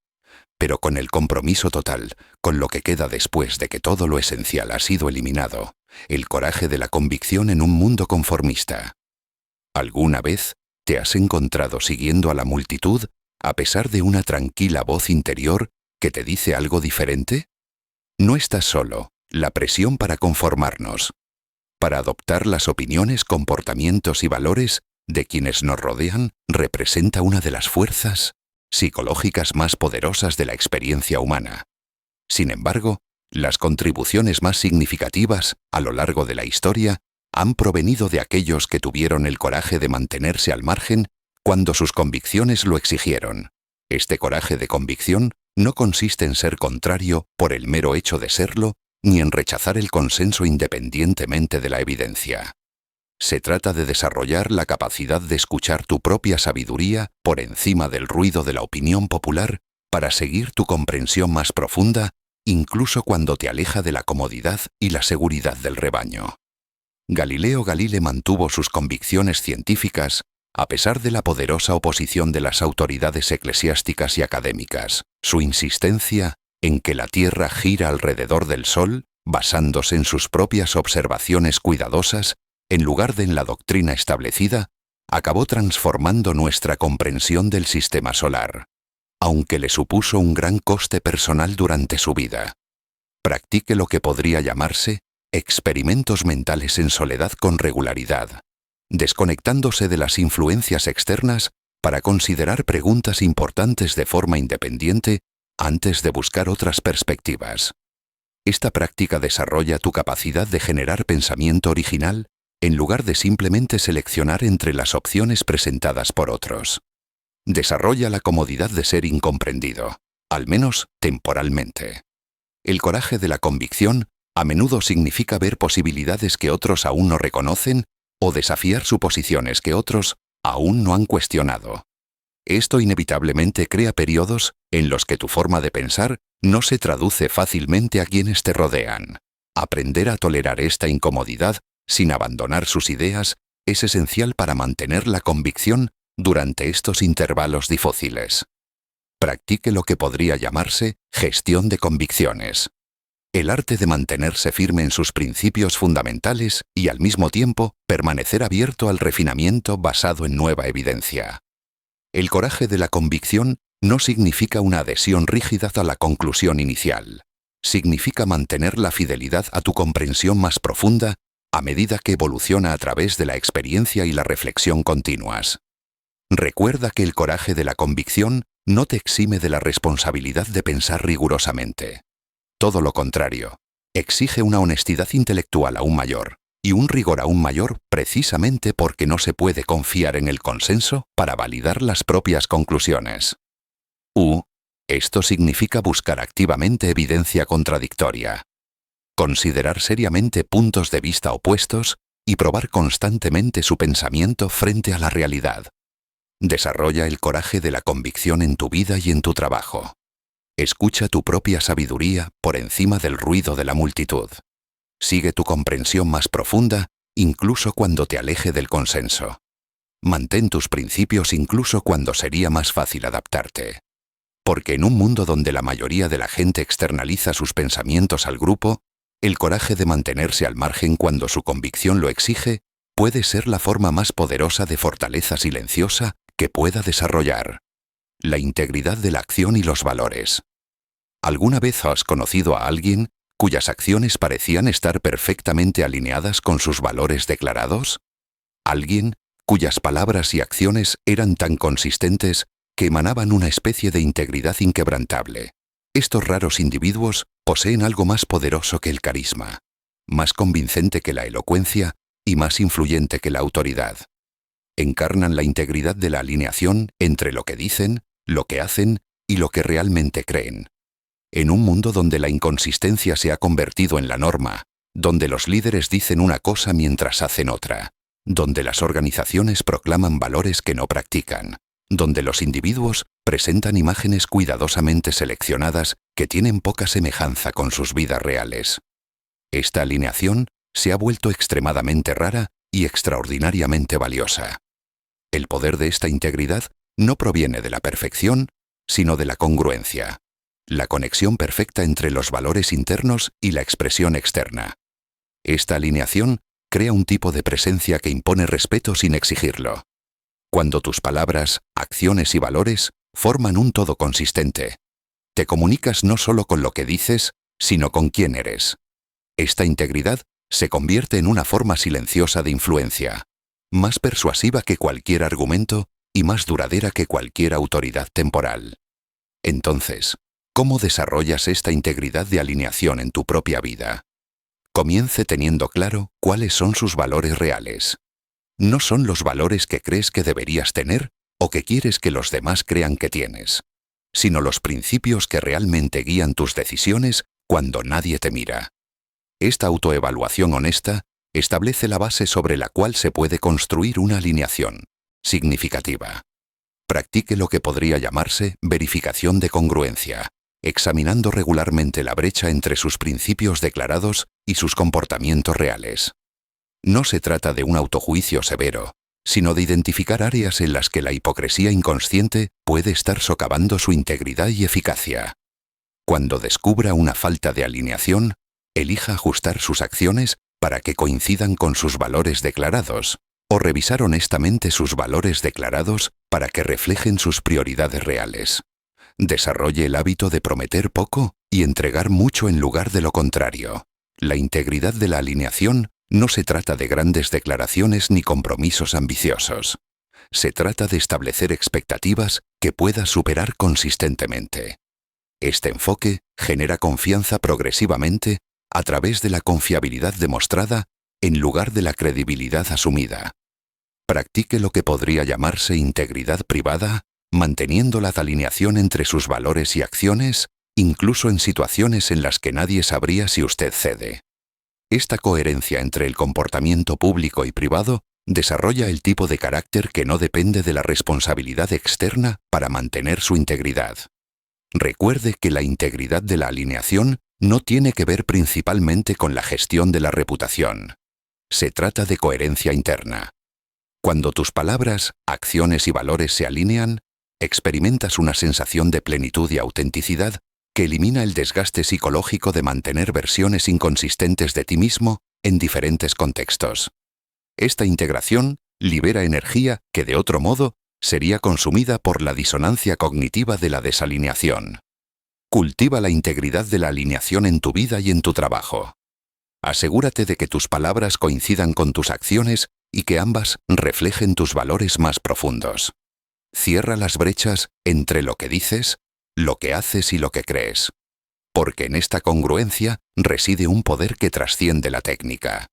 S1: Pero con el compromiso total, con lo que queda después de que todo lo esencial ha sido eliminado, el coraje de la convicción en un mundo conformista. ¿Alguna vez te has encontrado siguiendo a la multitud a pesar de una tranquila voz interior que te dice algo diferente? No estás solo. La presión para conformarnos, para adoptar las opiniones, comportamientos y valores de quienes nos rodean, representa una de las fuerzas psicológicas más poderosas de la experiencia humana. Sin embargo, las contribuciones más significativas a lo largo de la historia han provenido de aquellos que tuvieron el coraje de mantenerse al margen cuando sus convicciones lo exigieron. Este coraje de convicción no consiste en ser contrario por el mero hecho de serlo, ni en rechazar el consenso independientemente de la evidencia. Se trata de desarrollar la capacidad de escuchar tu propia sabiduría por encima del ruido de la opinión popular para seguir tu comprensión más profunda, incluso cuando te aleja de la comodidad y la seguridad del rebaño. Galileo Galilei mantuvo sus convicciones científicas a pesar de la poderosa oposición de las autoridades eclesiásticas y académicas. Su insistencia en que la Tierra gira alrededor del Sol, basándose en sus propias observaciones cuidadosas, en lugar de en la doctrina establecida, acabó transformando nuestra comprensión del sistema solar, aunque le supuso un gran coste personal durante su vida. Practique lo que podría llamarse experimentos mentales en soledad con regularidad, desconectándose de las influencias externas para considerar preguntas importantes de forma independiente antes de buscar otras perspectivas. Esta práctica desarrolla tu capacidad de generar pensamiento original en lugar de simplemente seleccionar entre las opciones presentadas por otros. Desarrolla la comodidad de ser incomprendido, al menos temporalmente. El coraje de la convicción a menudo significa ver posibilidades que otros aún no reconocen o desafiar suposiciones que otros aún no han cuestionado. Esto inevitablemente crea periodos en los que tu forma de pensar no se traduce fácilmente a quienes te rodean. Aprender a tolerar esta incomodidad sin abandonar sus ideas es esencial para mantener la convicción durante estos intervalos difíciles. Practique lo que podría llamarse gestión de convicciones. El arte de mantenerse firme en sus principios fundamentales y al mismo tiempo permanecer abierto al refinamiento basado en nueva evidencia. El coraje de la convicción no significa una adhesión rígida a la conclusión inicial. Significa mantener la fidelidad a tu comprensión más profunda a medida que evoluciona a través de la experiencia y la reflexión continuas. Recuerda que el coraje de la convicción no te exime de la responsabilidad de pensar rigurosamente. Todo lo contrario, exige una honestidad intelectual aún mayor y un rigor aún mayor precisamente porque no se puede confiar en el consenso para validar las propias conclusiones. Esto significa buscar activamente evidencia contradictoria, considerar seriamente puntos de vista opuestos y probar constantemente su pensamiento frente a la realidad. Desarrolla el coraje de la convicción en tu vida y en tu trabajo. Escucha tu propia sabiduría por encima del ruido de la multitud. Sigue tu comprensión más profunda, incluso cuando te aleje del consenso. Mantén tus principios incluso cuando sería más fácil adaptarte. Porque en un mundo donde la mayoría de la gente externaliza sus pensamientos al grupo, el coraje de mantenerse al margen cuando su convicción lo exige puede ser la forma más poderosa de fortaleza silenciosa que pueda desarrollar. La integridad de la acción y los valores. ¿Alguna vez has conocido a alguien cuyas acciones parecían estar perfectamente alineadas con sus valores declarados? ¿Alguien cuyas palabras y acciones eran tan consistentes que emanaban una especie de integridad inquebrantable? Estos raros individuos poseen algo más poderoso que el carisma, más convincente que la elocuencia y más influyente que la autoridad. Encarnan la integridad de la alineación entre lo que dicen, lo que hacen y lo que realmente creen. En un mundo donde la inconsistencia se ha convertido en la norma, donde los líderes dicen una cosa mientras hacen otra, donde las organizaciones proclaman valores que no practican, donde los individuos presentan imágenes cuidadosamente seleccionadas que tienen poca semejanza con sus vidas reales. Esta alineación se ha vuelto extremadamente rara y extraordinariamente valiosa. El poder de esta integridad no proviene de la perfección, sino de la congruencia, la conexión perfecta entre los valores internos y la expresión externa. Esta alineación crea un tipo de presencia que impone respeto sin exigirlo. Cuando tus palabras, acciones y valores forman un todo consistente, te comunicas no solo con lo que dices, sino con quién eres. Esta integridad se convierte en una forma silenciosa de influencia, más persuasiva que cualquier argumento y más duradera que cualquier autoridad temporal. Entonces, ¿cómo desarrollas esta integridad de alineación en tu propia vida? Comience teniendo claro cuáles son sus valores reales. No son los valores que crees que deberías tener o que quieres que los demás crean que tienes, sino los principios que realmente guían tus decisiones cuando nadie te mira. Esta autoevaluación honesta establece la base sobre la cual se puede construir una alineación significativa. Practique lo que podría llamarse verificación de congruencia, examinando regularmente la brecha entre sus principios declarados y sus comportamientos reales. No se trata de un autojuicio severo, sino de identificar áreas en las que la hipocresía inconsciente puede estar socavando su integridad y eficacia. Cuando descubra una falta de alineación, elija ajustar sus acciones para que coincidan con sus valores declarados, o revisar honestamente sus valores declarados para que reflejen sus prioridades reales. Desarrolle el hábito de prometer poco y entregar mucho en lugar de lo contrario. La integridad de la alineación no se trata de grandes declaraciones ni compromisos ambiciosos. Se trata de establecer expectativas que puedas superar consistentemente. Este enfoque genera confianza progresivamente a través de la confiabilidad demostrada en lugar de la credibilidad asumida. Practique lo que podría llamarse integridad privada, manteniendo la alineación entre sus valores y acciones, incluso en situaciones en las que nadie sabría si usted cede. Esta coherencia entre el comportamiento público y privado desarrolla el tipo de carácter que no depende de la responsabilidad externa para mantener su integridad. Recuerde que la integridad de la alineación no tiene que ver principalmente con la gestión de la reputación. Se trata de coherencia interna. Cuando tus palabras, acciones y valores se alinean, Experimentas una sensación de plenitud y autenticidad que elimina el desgaste psicológico de mantener versiones inconsistentes de ti mismo en diferentes contextos. Esta integración libera energía que de otro modo sería consumida por la disonancia cognitiva de la desalineación. Cultiva la integridad de la alineación en tu vida y en tu trabajo. Asegúrate de que tus palabras coincidan con tus acciones y que ambas reflejen tus valores más profundos. Cierra las brechas entre lo que dices, lo que haces y lo que crees. Porque en esta congruencia reside un poder que trasciende la técnica.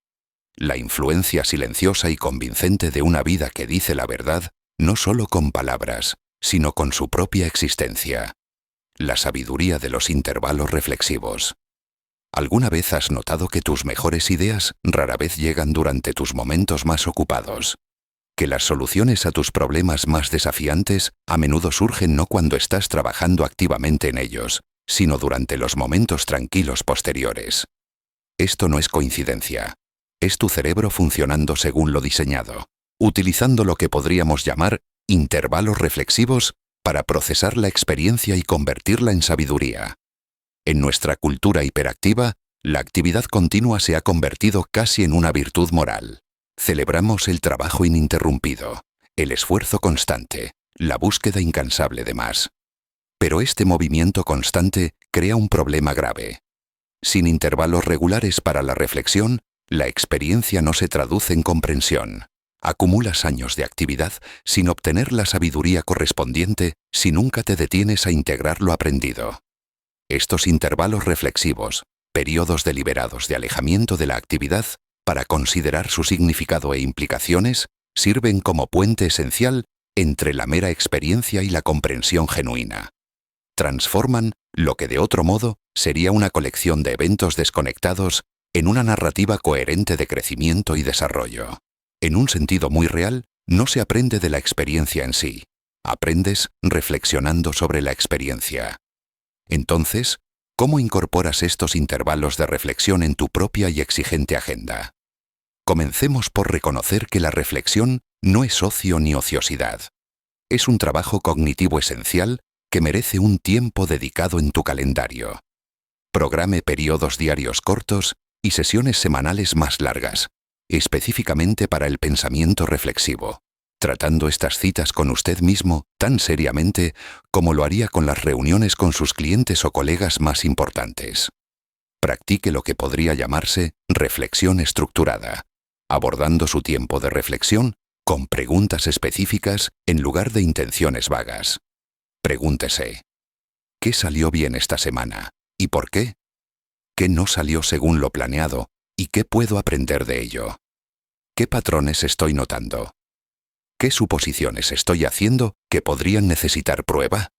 S1: La influencia silenciosa y convincente de una vida que dice la verdad, no solo con palabras, sino con su propia existencia. La sabiduría de los intervalos reflexivos. ¿Alguna vez has notado que tus mejores ideas rara vez llegan durante tus momentos más ocupados? Que las soluciones a tus problemas más desafiantes a menudo surgen no cuando estás trabajando activamente en ellos, sino durante los momentos tranquilos posteriores. Esto no es coincidencia. Es tu cerebro funcionando según lo diseñado, utilizando lo que podríamos llamar intervalos reflexivos para procesar la experiencia y convertirla en sabiduría. En nuestra cultura hiperactiva, la actividad continua se ha convertido casi en una virtud moral. Celebramos el trabajo ininterrumpido, el esfuerzo constante, la búsqueda incansable de más. Pero este movimiento constante crea un problema grave. Sin intervalos regulares para la reflexión, la experiencia no se traduce en comprensión. Acumulas años de actividad sin obtener la sabiduría correspondiente si nunca te detienes a integrar lo aprendido. Estos intervalos reflexivos, periodos deliberados de alejamiento de la actividad para considerar su significado e implicaciones, sirven como puente esencial entre la mera experiencia y la comprensión genuina. Transforman lo que de otro modo sería una colección de eventos desconectados en una narrativa coherente de crecimiento y desarrollo. En un sentido muy real, no se aprende de la experiencia en sí. Aprendes reflexionando sobre la experiencia. Entonces, ¿cómo incorporas estos intervalos de reflexión en tu propia y exigente agenda? Comencemos por reconocer que la reflexión no es ocio ni ociosidad. Es un trabajo cognitivo esencial que merece un tiempo dedicado en tu calendario. Programe periodos diarios cortos y sesiones semanales más largas, específicamente para el pensamiento reflexivo, tratando estas citas con usted mismo tan seriamente como lo haría con las reuniones con sus clientes o colegas más importantes. Practique lo que podría llamarse reflexión estructurada, abordando su tiempo de reflexión con preguntas específicas en lugar de intenciones vagas. Pregúntese: ¿qué salió bien esta semana? ¿Y por qué? ¿Qué no salió según lo planeado? ¿Y qué puedo aprender de ello? ¿Qué patrones estoy notando? ¿Qué suposiciones estoy haciendo que podrían necesitar prueba?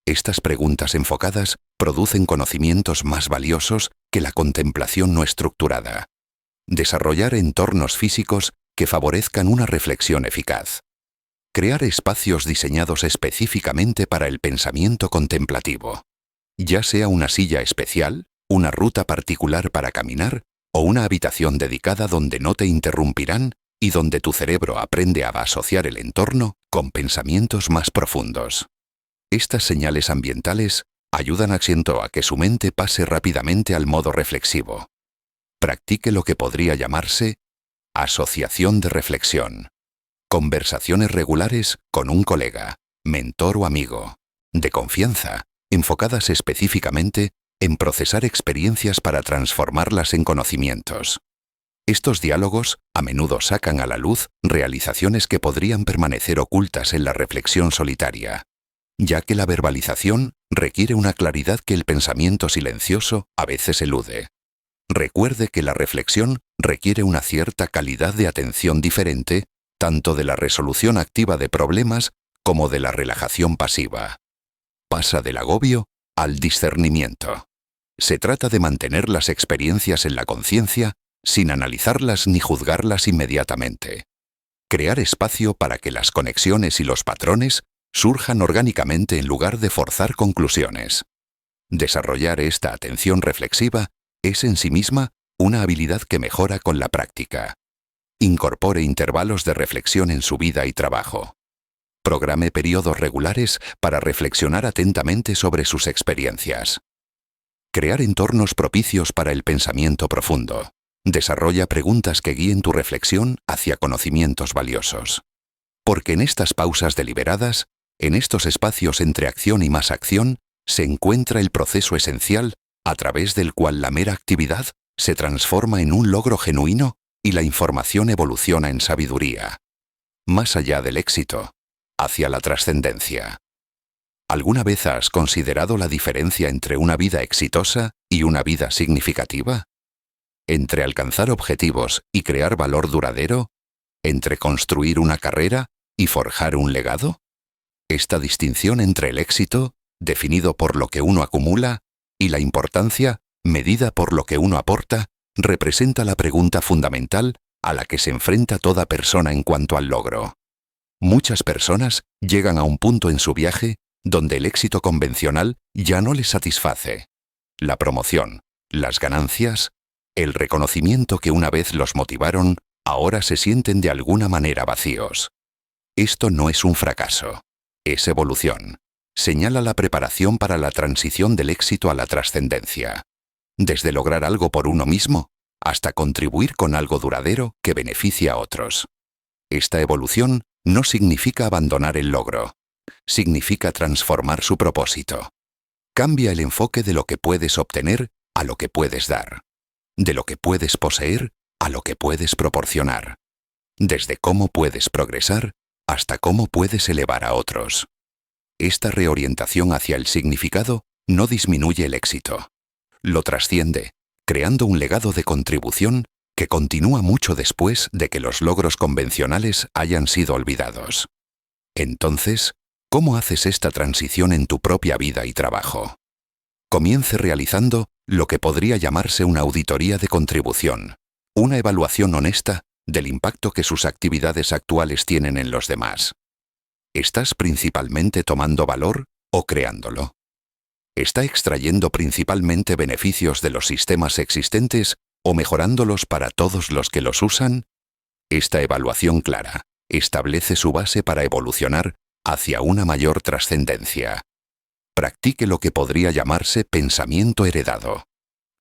S1: Estas preguntas enfocadas producen conocimientos más valiosos que la contemplación no estructurada. Desarrollar entornos físicos que favorezcan una reflexión eficaz. Crear espacios diseñados específicamente para el pensamiento contemplativo. Ya sea una silla especial, una ruta particular para caminar o una habitación dedicada donde no te interrumpirán y donde tu cerebro aprende a asociar el entorno con pensamientos más profundos. Estas señales ambientales ayudan a que su mente pase rápidamente al modo reflexivo. Practique lo que podría llamarse asociación de reflexión. Conversaciones regulares con un colega, mentor o amigo, de confianza, enfocadas específicamente en procesar experiencias para transformarlas en conocimientos. Estos diálogos a menudo sacan a la luz realizaciones que podrían permanecer ocultas en la reflexión solitaria, ya que la verbalización requiere una claridad que el pensamiento silencioso a veces elude. Recuerde que la reflexión requiere una cierta calidad de atención diferente, tanto de la resolución activa de problemas como de la relajación pasiva. Pasa del agobio al discernimiento. Se trata de mantener las experiencias en la conciencia sin analizarlas ni juzgarlas inmediatamente. Crear espacio para que las conexiones y los patrones surjan orgánicamente en lugar de forzar conclusiones. Desarrollar esta atención reflexiva es en sí misma una habilidad que mejora con la práctica. Incorpore intervalos de reflexión en su vida y trabajo. Programe periodos regulares para reflexionar atentamente sobre sus experiencias. Crear entornos propicios para el pensamiento profundo. Desarrolla preguntas que guíen tu reflexión hacia conocimientos valiosos. Porque en estas pausas deliberadas, en estos espacios entre acción y más acción, se encuentra el proceso esencial a través del cual la mera actividad se transforma en un logro genuino y la información evoluciona en sabiduría. Más allá del éxito, hacia la trascendencia. ¿Alguna vez has considerado la diferencia entre una vida exitosa y una vida significativa? ¿Entre alcanzar objetivos y crear valor duradero? ¿Entre construir una carrera y forjar un legado? Esta distinción entre el éxito, definido por lo que uno acumula, y la importancia, medida por lo que uno aporta, representa la pregunta fundamental a la que se enfrenta toda persona en cuanto al logro. Muchas personas llegan a un punto en su viaje donde el éxito convencional ya no les satisface. La promoción, las ganancias, el reconocimiento que una vez los motivaron, ahora se sienten de alguna manera vacíos. Esto no es un fracaso, es evolución. Señala la preparación para la transición del éxito a la trascendencia. Desde lograr algo por uno mismo, hasta contribuir con algo duradero que beneficie a otros. Esta evolución no significa abandonar el logro, significa transformar su propósito. Cambia el enfoque de lo que puedes obtener a lo que puedes dar, de lo que puedes poseer a lo que puedes proporcionar, desde cómo puedes progresar hasta cómo puedes elevar a otros. Esta reorientación hacia el significado no disminuye el éxito, lo trasciende, creando un legado de contribución que continúa mucho después de que los logros convencionales hayan sido olvidados. Entonces, ¿cómo haces esta transición en tu propia vida y trabajo? Comience realizando lo que podría llamarse una auditoría de contribución, una evaluación honesta del impacto que sus actividades actuales tienen en los demás. ¿Estás principalmente tomando valor o creándolo? ¿Está extrayendo principalmente beneficios de los sistemas existentes o mejorándolos para todos los que los usan? Esta evaluación clara establece su base para evolucionar hacia una mayor trascendencia. Practique lo que podría llamarse pensamiento heredado.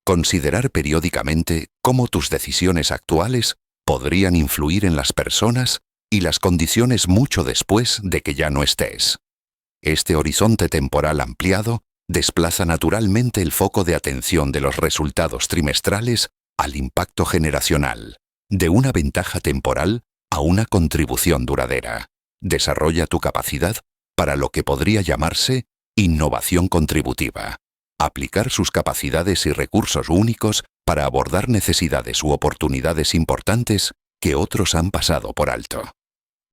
S1: Considerar periódicamente cómo tus decisiones actuales podrían influir en las personas y las condiciones mucho después de que ya no estés. Este horizonte temporal ampliado desplaza naturalmente el foco de atención de los resultados trimestrales al impacto generacional, de una ventaja temporal a una contribución duradera. Desarrolla tu capacidad para lo que podría llamarse innovación contributiva. Aplicar sus capacidades y recursos únicos para abordar necesidades u oportunidades importantes que otros han pasado por alto.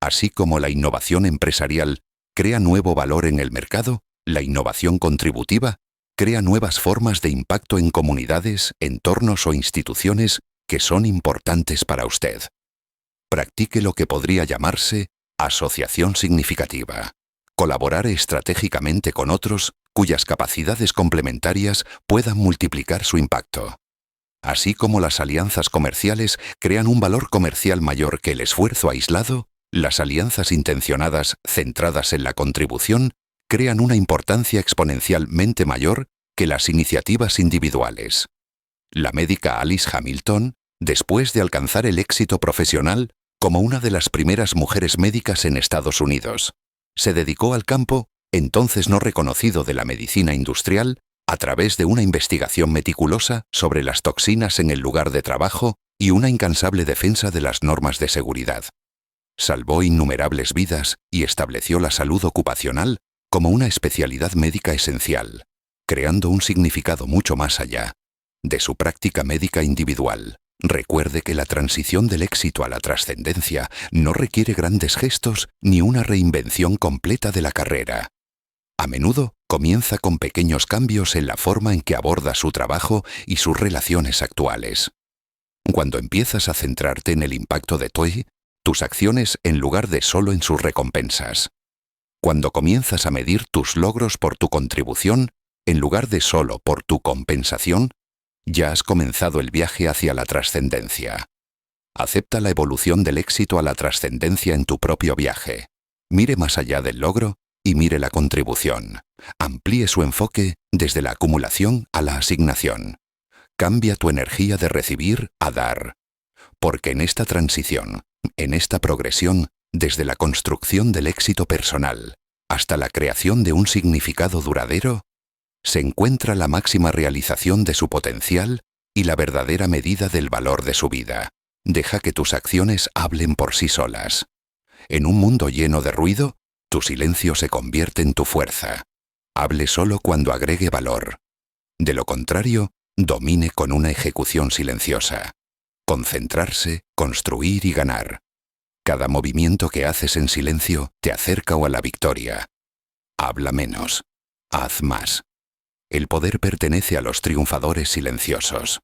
S1: Así como la innovación empresarial crea nuevo valor en el mercado, la innovación contributiva crea nuevas formas de impacto en comunidades, entornos o instituciones que son importantes para usted. Practique lo que podría llamarse asociación significativa. Colaborar estratégicamente con otros cuyas capacidades complementarias puedan multiplicar su impacto. Así como las alianzas comerciales crean un valor comercial mayor que el esfuerzo aislado, las alianzas intencionadas centradas en la contribución crean una importancia exponencialmente mayor que las iniciativas individuales. La médica Alice Hamilton, después de alcanzar el éxito profesional como una de las primeras mujeres médicas en Estados Unidos, se dedicó al campo, entonces no reconocido, de la medicina industrial a través de una investigación meticulosa sobre las toxinas en el lugar de trabajo y una incansable defensa de las normas de seguridad. Salvó innumerables vidas y estableció la salud ocupacional como una especialidad médica esencial, creando un significado mucho más allá de su práctica médica individual. Recuerde que la transición del éxito a la trascendencia no requiere grandes gestos ni una reinvención completa de la carrera. A menudo comienza con pequeños cambios en la forma en que aborda su trabajo y sus relaciones actuales. Cuando empiezas a centrarte en el impacto de tus acciones en lugar de solo en sus recompensas. Cuando comienzas a medir tus logros por tu contribución en lugar de solo por tu compensación, ya has comenzado el viaje hacia la trascendencia. Acepta la evolución del éxito a la trascendencia en tu propio viaje. Mire más allá del logro y mire la contribución. Amplíe su enfoque desde la acumulación a la asignación. Cambia tu energía de recibir a dar. Porque en esta transición, en esta progresión, desde la construcción del éxito personal hasta la creación de un significado duradero, se encuentra la máxima realización de su potencial y la verdadera medida del valor de su vida. Deja que tus acciones hablen por sí solas. En un mundo lleno de ruido, tu silencio se convierte en tu fuerza. Hable solo cuando agregue valor. De lo contrario, domine con una ejecución silenciosa. Concentrarse, construir y ganar. Cada movimiento que haces en silencio te acerca o a la victoria. Habla menos. Haz más. El poder pertenece a los triunfadores silenciosos.